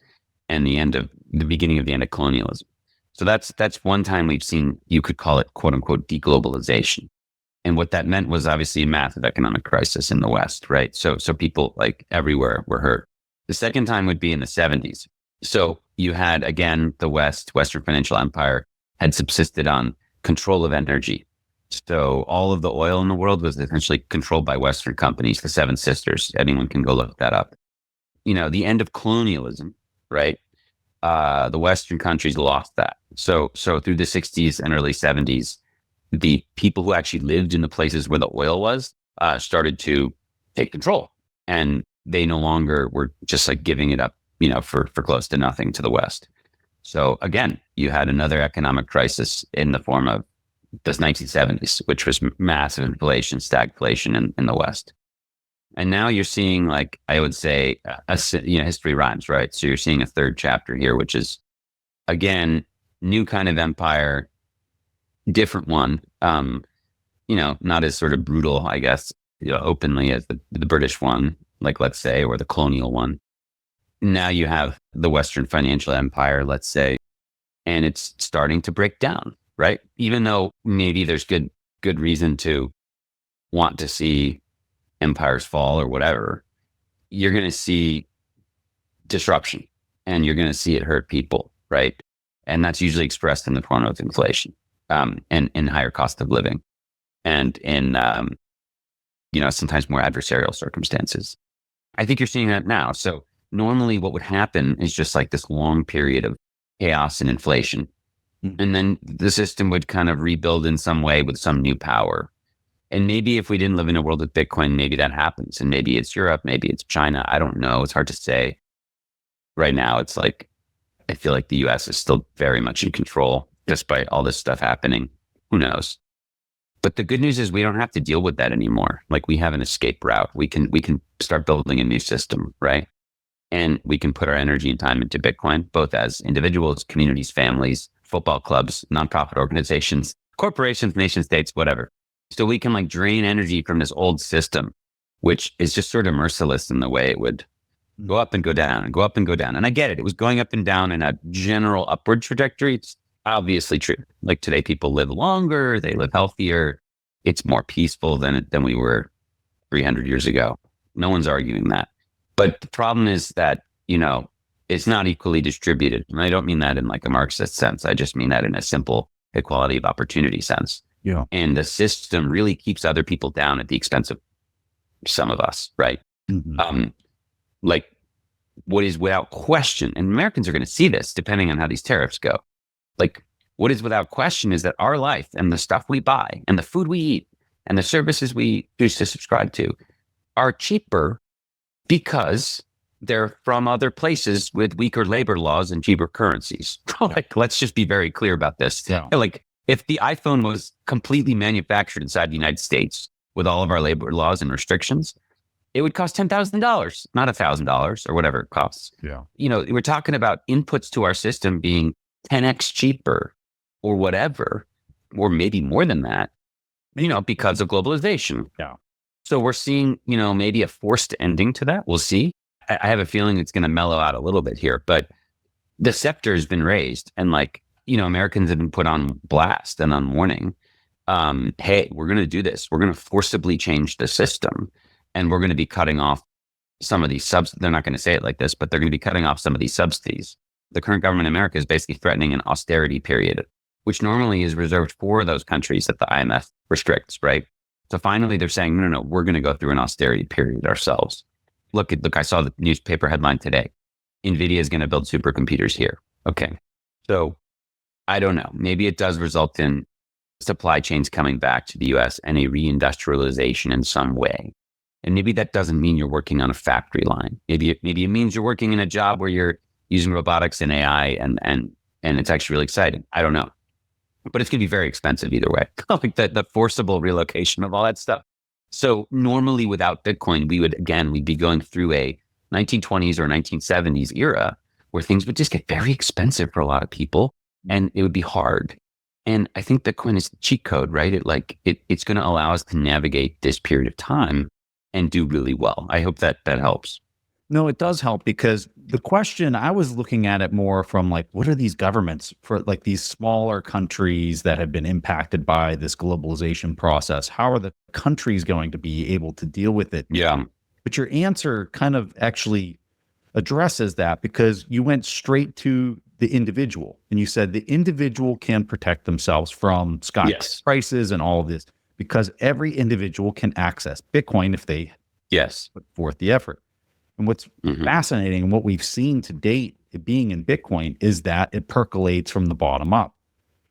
and the beginning of the end of colonialism. So that's one time we've seen, you could call it quote unquote deglobalization. And what that meant was obviously a massive economic crisis in the West, right? So people like everywhere were hurt. The second time would be in the 70s. So you had, again, the Western financial empire had subsisted on control of energy. So all of the oil in the world was essentially controlled by Western companies, the Seven Sisters. Anyone can go look that up. The end of colonialism, right? The Western countries lost that. So through the 60s and early 70s, the people who actually lived in the places where the oil was started to take control, and they no longer were just like giving it up, for close to nothing to the West. So again, you had another economic crisis in the form of the 1970s, which was massive inflation, stagflation in the West. And now you're seeing, like, I would say, history rhymes, right? So you're seeing a third chapter here, which is, again, new kind of empire, different one, not as sort of brutal, I guess, openly as the British one, like, let's say, or the colonial one. Now you have the Western financial empire, let's say, and it's starting to break down, right? Even though maybe there's good reason to want to see empires fall or whatever, you're going to see disruption and you're going to see it hurt people, right? And that's usually expressed in the form of inflation and higher cost of living and in, sometimes more adversarial circumstances. I think you're seeing that now. So normally what would happen is just like this long period of chaos and inflation. And then the system would kind of rebuild in some way with some new power. And maybe if we didn't live in a world with Bitcoin, maybe that happens. And maybe it's Europe, maybe it's China. I don't know. It's hard to say. Right now, it's like I feel like the US is still very much in control despite all this stuff happening. Who knows? But the good news is we don't have to deal with that anymore. Like we have an escape route. We can start building a new system, right? And we can put our energy and time into Bitcoin, both as individuals, communities, families, football clubs, nonprofit organizations, corporations, nation states, whatever. So we can like drain energy from this old system, which is just sort of merciless in the way it would go up and go down and go up and go down. And I get it. It was going up and down in a general upward trajectory. It's obviously true. Like today, people live longer, they live healthier. It's more peaceful than we were 300 years ago. No one's arguing that. But the problem is that, it's not equally distributed. And I don't mean that in like a Marxist sense. I just mean that in a simple equality of opportunity sense. Yeah. And the system really keeps other people down at the expense of some of us, right? Mm-hmm. Like what is without question, and Americans are going to see this depending on how these tariffs go. Like what is without question is that our life and the stuff we buy and the food we eat and the services we choose to subscribe to are cheaper because they're from other places with weaker labor laws and cheaper currencies. Like, let's just be very clear about this. Yeah. Like if the iPhone was completely manufactured inside the United States with all of our labor laws and restrictions, it would cost $10,000, not $1,000 or whatever it costs. Yeah. We're talking about inputs to our system being 10x cheaper or whatever, or maybe more than that, because of globalization. Yeah. So we're seeing, maybe a forced ending to that. We'll see. I have a feeling it's going to mellow out a little bit here, but the scepter has been raised and Americans have been put on blast and on warning. Hey, we're going to do this. We're going to forcibly change the system and we're going to be cutting off some of these they're not going to say it like this, but they're going to be cutting off some of these subsidies. The current government in America is basically threatening an austerity period, which normally is reserved for those countries that the IMF restricts, right? So finally they're saying, no, we're going to go through an austerity period ourselves. Look, I saw the newspaper headline today. NVIDIA is going to build supercomputers here. Okay. So I don't know. Maybe it does result in supply chains coming back to the US and a reindustrialization in some way. And maybe that doesn't mean you're working on a factory line. Maybe it means you're working in a job where you're using robotics and AI and it's actually really exciting. I don't know. But it's going to be very expensive either way. Like the forcible relocation of all that stuff. So normally without Bitcoin, we'd be going through a 1920s or 1970s era where things would just get very expensive for a lot of people and it would be hard. And I think Bitcoin is the cheat code, right? It's going to allow us to navigate this period of time and do really well. I hope that helps. No, it does help because the question, I was looking at it more from like, what are these governments for like these smaller countries that have been impacted by this globalization process? How are the countries going to be able to deal with it? Yeah. But your answer kind of actually addresses that because you went straight to the individual and you said the individual can protect themselves from sky prices and all of this because every individual can access Bitcoin if they put forth the effort. And what's fascinating and what we've seen to date, it being in Bitcoin, is that it percolates from the bottom up.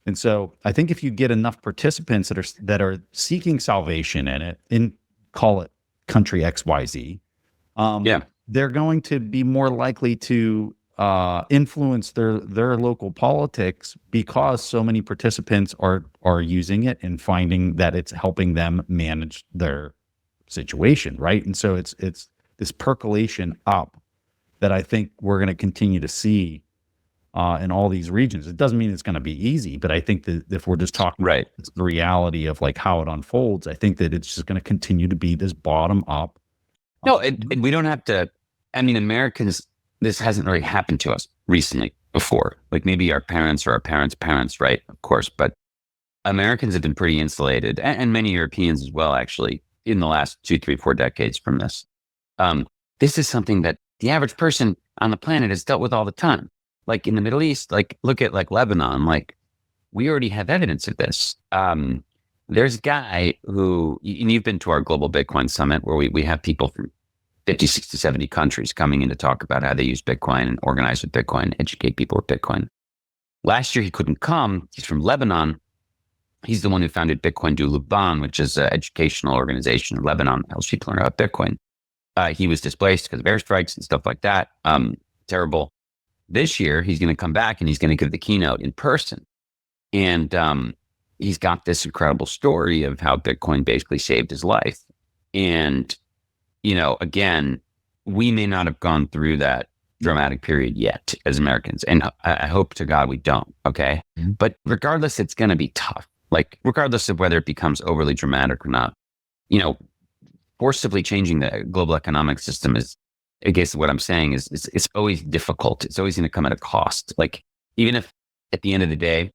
And so I think if you get enough participants that are seeking salvation in it, call it country XYZ, they're going to be more likely to influence their local politics because so many participants are using it and finding that it's helping them manage their situation, right? And so it's this percolation up that I think we're going to continue to see in all these regions. It doesn't mean it's going to be easy, but I think that if we're just talking about the reality of like how it unfolds, I think that it's just going to continue to be this bottom up. No, and we don't have to, Americans, this hasn't really happened to us recently before. Like maybe our parents or our parents' parents, right? Of course, but Americans have been pretty insulated and many Europeans as well, actually, in the last 2, 3, 4 decades from this. This is something that the average person on the planet has dealt with all the time. Like in the Middle East, like look at like Lebanon, like we already have evidence of this. There's a guy who, and you've been to our Global Bitcoin Summit where we have people from 50, 60, 70 countries coming in to talk about how they use Bitcoin and organize with Bitcoin, educate people with Bitcoin. Last year, he couldn't come. He's from Lebanon. He's the one who founded Bitcoin du Liban, which is an educational organization in Lebanon that helps people learn about Bitcoin. He was displaced because of airstrikes and stuff like that. Terrible. this year, he's going to come back and he's going to give the keynote in person. And he's got this incredible story of how Bitcoin basically saved his life. And, again, we may not have gone through that dramatic period yet as Americans. And I hope to God we don't. Okay. Mm-hmm. But regardless, it's going to be tough. Like, regardless of whether it becomes overly dramatic or not, forcibly changing the global economic system is, I guess what I'm saying is it's always difficult. It's always going to come at a cost. Like, even if at the end of the day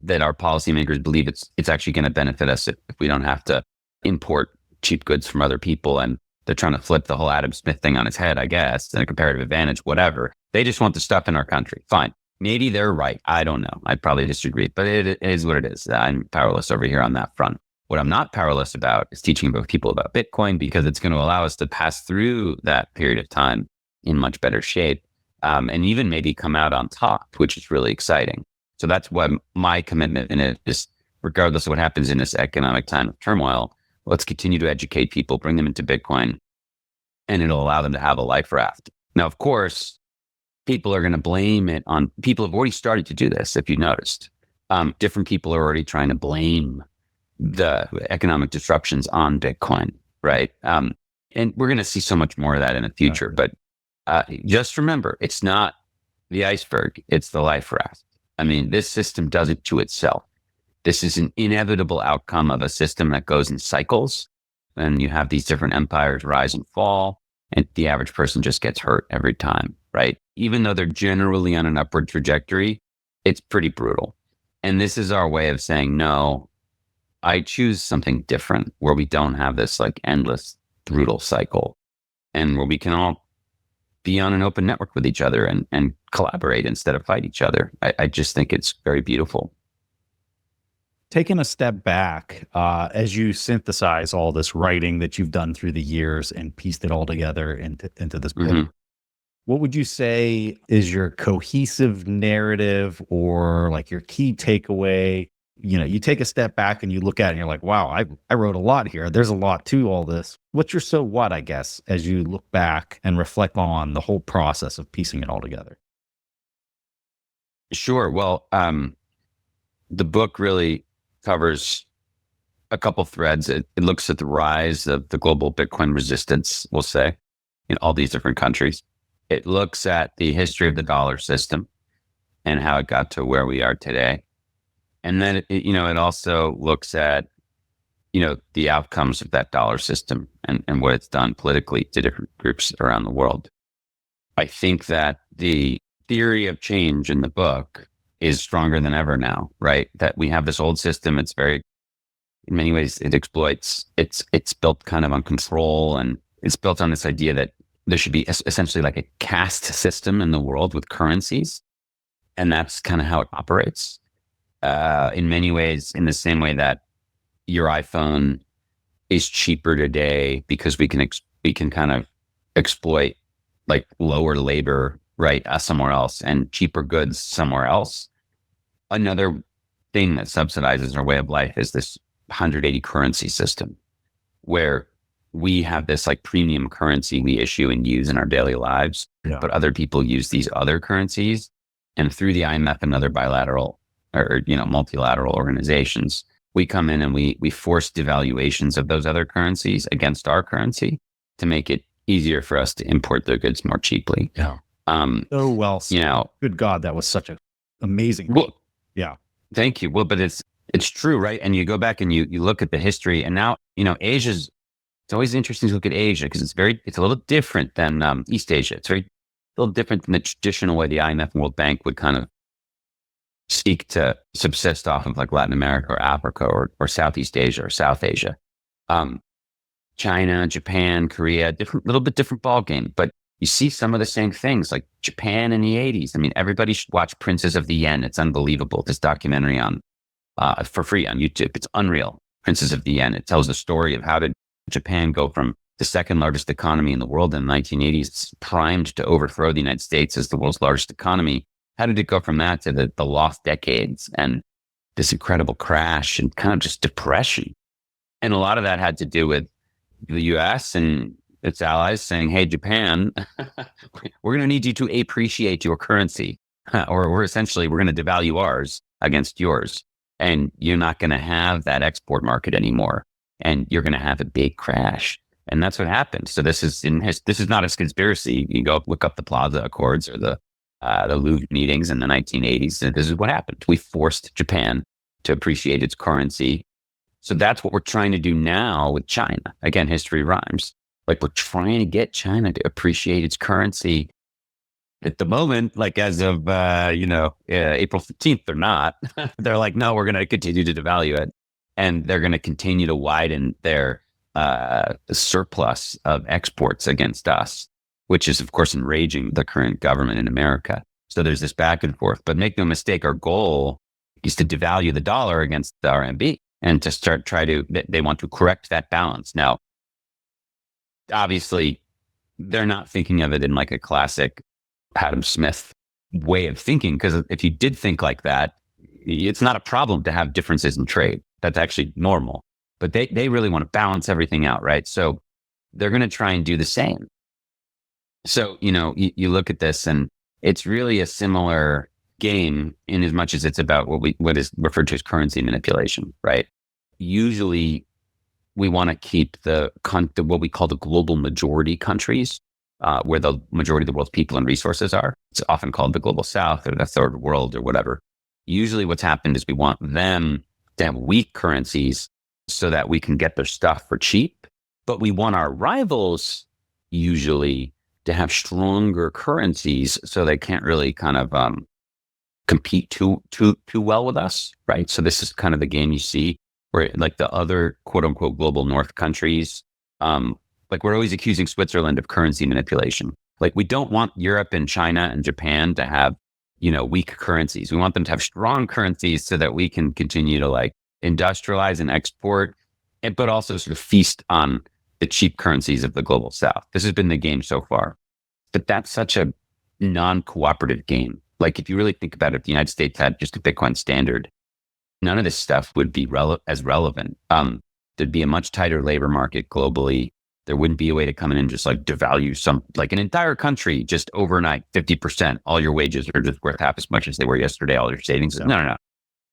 that our policymakers believe it's actually going to benefit us if we don't have to import cheap goods from other people, and they're trying to flip the whole Adam Smith thing on its head, I guess, and a comparative advantage, whatever. They just want the stuff in our country. Fine. Maybe they're right. I don't know. I'd probably disagree, but it is what it is. I'm powerless over here on that front. What I'm not powerless about is teaching people about Bitcoin, because it's going to allow us to pass through that period of time in much better shape, and even maybe come out on top, which is really exciting. So that's what my commitment in it is. Regardless of what happens in this economic time of turmoil, let's continue to educate people, bring them into Bitcoin, and it'll allow them to have a life raft. Now, of course, people are going to blame it on, people have already started to do this, if you noticed. Different people are already trying to blame the economic disruptions on Bitcoin, right? And we're going to see so much more of that in the future. But just remember, it's not the iceberg, it's the life raft. I mean, this system does it to itself. This is an inevitable outcome of a system that goes in cycles, and you have these different empires rise and fall, and the average person just gets hurt every time, right? Even though they're generally on an upward trajectory, it's pretty brutal. And this is our way of saying, no, I choose something different, where we don't have this like endless, brutal cycle, and where we can all be on an open network with each other and collaborate instead of fight each other. I just think it's very beautiful. Taking a step back, as you synthesize all this writing that you've done through the years and pieced it all together into this book, Mm-hmm. What would you say is your cohesive narrative, or like your key takeaway? You take a step back and you look at it and you're like, wow, I wrote a lot here. There's a lot to all this. What's your so what, I guess, as you look back and reflect on the whole process of piecing it all together? Sure. Well, the book really covers a couple threads. It looks at the rise of the global Bitcoin resistance, we'll say, in all these different countries. It looks at the history of the dollar system and how it got to where we are today. And then, it also looks at, the outcomes of that dollar system and what it's done politically to different groups around the world. I think that the theory of change in the book is stronger than ever now, right? That we have this old system. It's very, in many ways, it exploits, it's built kind of on control, and it's built on this idea that there should be essentially like a caste system in the world with currencies. And that's kind of how it operates. In many ways, in the same way that your iPhone is cheaper today because we can kind of exploit like lower labor, right, somewhere else, and cheaper goods somewhere else. Another thing that subsidizes our way of life is this 180 currency system, where we have this like premium currency we issue and use in our daily lives, but other people use these other currencies. And through the IMF and other bilateral or multilateral organizations, we come in and we force devaluations of those other currencies against our currency to make it easier for us to import their goods more cheaply. Yeah. So well, good God, that was such an amazing. Well, yeah. Thank you. Well, but it's true, right? And you go back and you look at the history, and now, Asia's, it's always interesting to look at Asia because it's a little different than East Asia. It's a little different than the traditional way the IMF and World Bank would kind of seek to subsist off of like Latin America or Africa or Southeast Asia or South Asia. China, Japan, Korea, little bit different ball game, but you see some of the same things, like Japan in the 80s. I mean, everybody should watch Princes of the Yen. It's unbelievable. This documentary for free on YouTube. It's unreal. Princes of the Yen. It tells the story of how did Japan go from the second largest economy in the world in the 1980s, primed to overthrow the United States as the world's largest economy. How did it go from that to the lost decades and this incredible crash and kind of just depression? And a lot of that had to do with the US and its allies saying, hey, Japan, we're going to need you to appreciate your currency, or we're going to devalue ours against yours. And you're not going to have that export market anymore. And you're going to have a big crash. And that's what happened. So this is not a conspiracy. You go look up the Plaza Accords or the Louvre meetings in the 1980s. And this is what happened. We forced Japan to appreciate its currency. So that's what we're trying to do now with China. Again, history rhymes. Like, we're trying to get China to appreciate its currency. At the moment, like as of, April 15th, they're not. They're like, no, we're going to continue to devalue it. And they're going to continue to widen their surplus of exports against us, which is, of course, enraging the current government in America. So there's this back and forth. But make no mistake, our goal is to devalue the dollar against the RMB and to they want to correct that balance. Now, obviously, they're not thinking of it in like a classic Adam Smith way of thinking, because if you did think like that, it's not a problem to have differences in trade. That's actually normal. But they really want to balance everything out, right? So they're going to try and do the same. So, you look at this and it's really a similar game in as much as it's about what is referred to as currency manipulation, right? Usually we want to keep what we call the global majority countries, where the majority of the world's people and resources are. It's often called the global south or the third world or whatever. Usually what's happened is we want them to have weak currencies so that we can get their stuff for cheap. But we want our rivals usually to have stronger currencies so they can't really kind of compete too well with us, right? So this is kind of the game you see where like the other quote unquote global north countries, like we're always accusing Switzerland of currency manipulation. Like, we don't want Europe and China and Japan to have, weak currencies. We want them to have strong currencies so that we can continue to like industrialize and export, but also sort of feast on the cheap currencies of the global south. This has been the game so far. But that's such a non-cooperative game. Like, if you really think about it, if the United States had just a Bitcoin standard, none of this stuff would be as relevant. There'd be a much tighter labor market globally. There wouldn't be a way to come in and just like devalue like an entire country just overnight, 50%. All your wages are just worth half as much as they were yesterday. All your savings. No.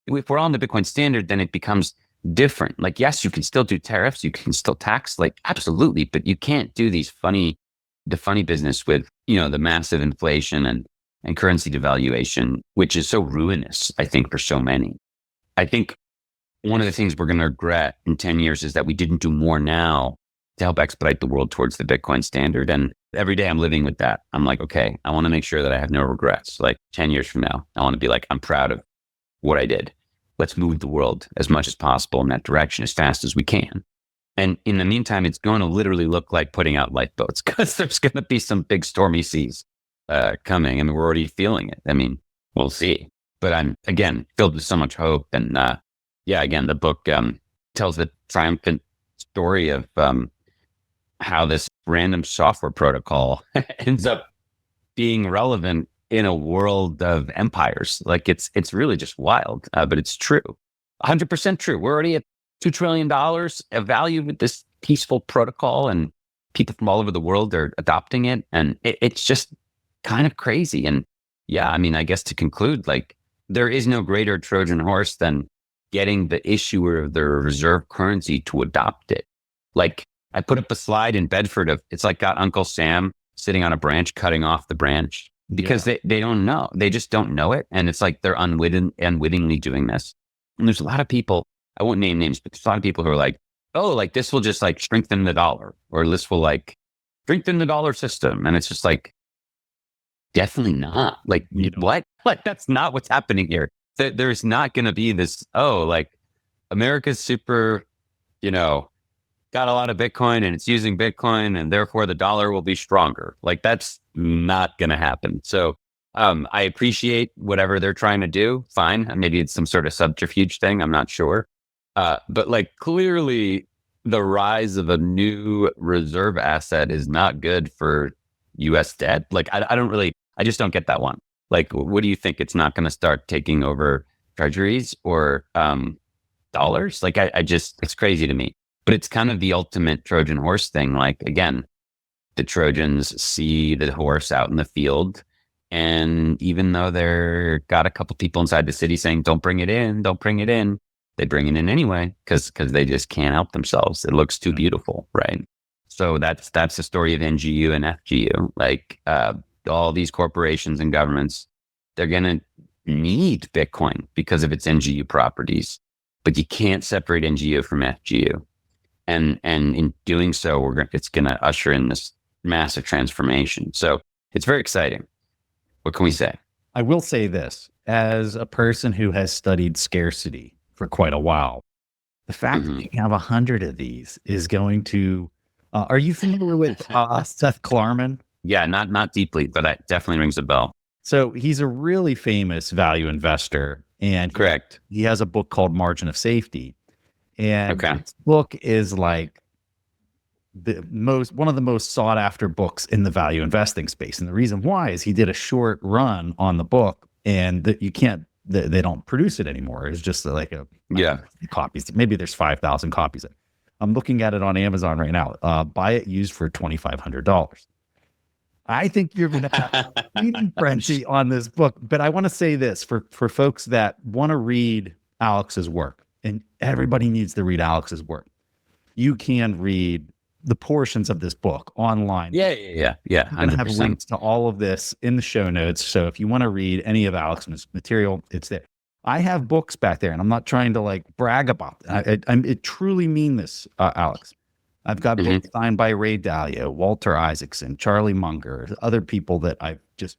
If we're on the Bitcoin standard, then it becomes different. Like, yes, you can still do tariffs. You can still tax, like, absolutely. But you can't do the funny business with, the massive inflation and currency devaluation, which is so ruinous, I think, for so many. I think one of the things we're going to regret in 10 years is that we didn't do more now to help expedite the world towards the Bitcoin standard. And every day I'm living with that. I'm like, okay, I want to make sure that I have no regrets. Like 10 years from now, I want to be like, I'm proud of what I did. Let's move the world as much as possible in that direction as fast as we can. And in the meantime, it's going to literally look like putting out lifeboats, because there's going to be some big stormy seas coming. I mean, we're already feeling it. I mean, we'll see. But I'm, again, filled with so much hope. And again, the book tells the triumphant story of how this random software protocol ends up being relevant in a world of empires. Like, it's really just wild, but it's true. 100% true. We're already at $2 trillion of value with this peaceful protocol, and people from all over the world are adopting it. And it's just kind of crazy. And yeah, I mean, I guess to conclude, like, there is no greater Trojan horse than getting the issuer of their reserve currency to adopt it. Like, I put up a slide in Bedford it's like got Uncle Sam sitting on a branch, cutting off the branch, because they don't know. They just don't know it. And it's like they're unwittingly doing this. And there's a lot of people, I won't name names, but there's a lot of people who are like, oh, like this will just like strengthen the dollar, or this will like strengthen the dollar system. And it's just like, definitely not. Like, what? Like, that's not what's happening here. There's not going to be this, like America's super, got a lot of Bitcoin and it's using Bitcoin and therefore the dollar will be stronger. Like, that's not going to happen. So I appreciate whatever they're trying to do. Fine. Maybe it's some sort of subterfuge thing. I'm not sure. But like, clearly the rise of a new reserve asset is not good for US debt. Like, I just don't get that one. Like, what do you think? It's not going to start taking over treasuries or dollars? Like, it's crazy to me. But it's kind of the ultimate Trojan horse thing. Like, again, the Trojans see the horse out in the field. And even though they're got a couple people inside the city saying, don't bring it in, don't bring it in, they bring it in anyway, because they just can't help themselves. It looks too beautiful, right? So that's the story of NGU and FGU. Like all these corporations and governments, they're going to need Bitcoin because of its NGU properties, but you can't separate NGU from FGU. And in doing so, it's going to usher in this massive transformation. So it's very exciting. What can we say? I will say this, as a person who has studied scarcity for quite a while, the fact that you have 100 of these is going to, are you familiar with Seth Klarman? Yeah, not deeply, but it definitely rings a bell. So he's a really famous value investor, and Correct. He has a book called Margin of Safety. And this book is like one of the most sought after books in the value investing space. And the reason why is he did a short run on the book, and that you can't, they don't produce it anymore. It's just like copies. Maybe there's 5,000 copies. I'm looking at it on Amazon right now. Buy it used for $2,500. I think you're going to have a reading frenzy on this book. But I want to say this for folks that want to read Alex's work, and everybody needs to read Alex's work. You can read the portions of this book online. Yeah. I'm going to have links to all of this in the show notes. So if you want to read any of Alex's material, it's there. I have books back there, and I'm not trying to like brag about it. I truly mean this, Alex. I've got books signed by Ray Dalio, Walter Isaacson, Charlie Munger, other people that I've just,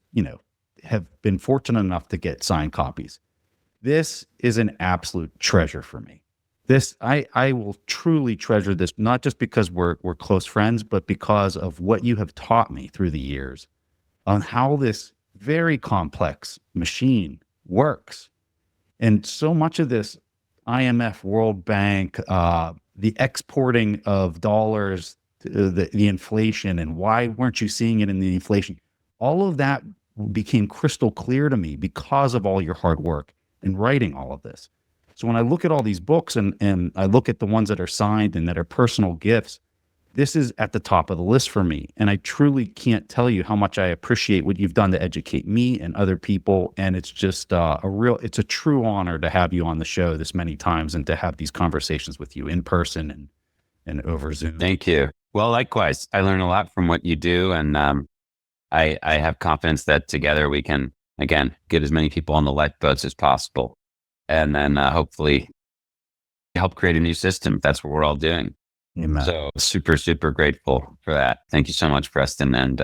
have been fortunate enough to get signed copies. This is an absolute treasure for me. This, I will truly treasure this, not just because we're close friends, but because of what you have taught me through the years on how this very complex machine works. And so much of this IMF, World Bank, the exporting of dollars, the inflation, and why weren't you seeing it in the inflation? All of that became crystal clear to me because of all your hard work in writing all of this. So when I look at all these books and I look at the ones that are signed and that are personal gifts, this is at the top of the list for me. And I truly can't tell you how much I appreciate what you've done to educate me and other people. And it's just it's a true honor to have you on the show this many times and to have these conversations with you in person and over Zoom. Thank you. Well, likewise, I learn a lot from what you do. And I have confidence that together we can, again, get as many people on the lifeboats as possible. And then hopefully help create a new system. That's what we're all doing. Amen. So super, super grateful for that. Thank you so much, Preston. And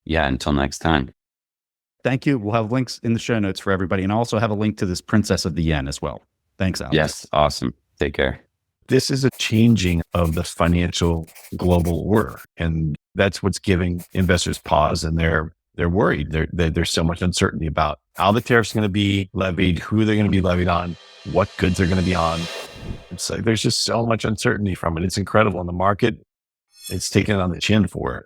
until next time. Thank you. We'll have links in the show notes for everybody. And I also have a link to this Princess of the Yen as well. Thanks, Alex. Yes. Awesome. Take care. This is a changing of the financial global order. And that's what's giving investors pause, and they're worried. There's so much uncertainty about how the tariffs are going to be levied, who they're going to be levied on, what goods they're going to be on. It's like, there's just so much uncertainty from it. It's incredible. And the market, it's taken it on the chin for it.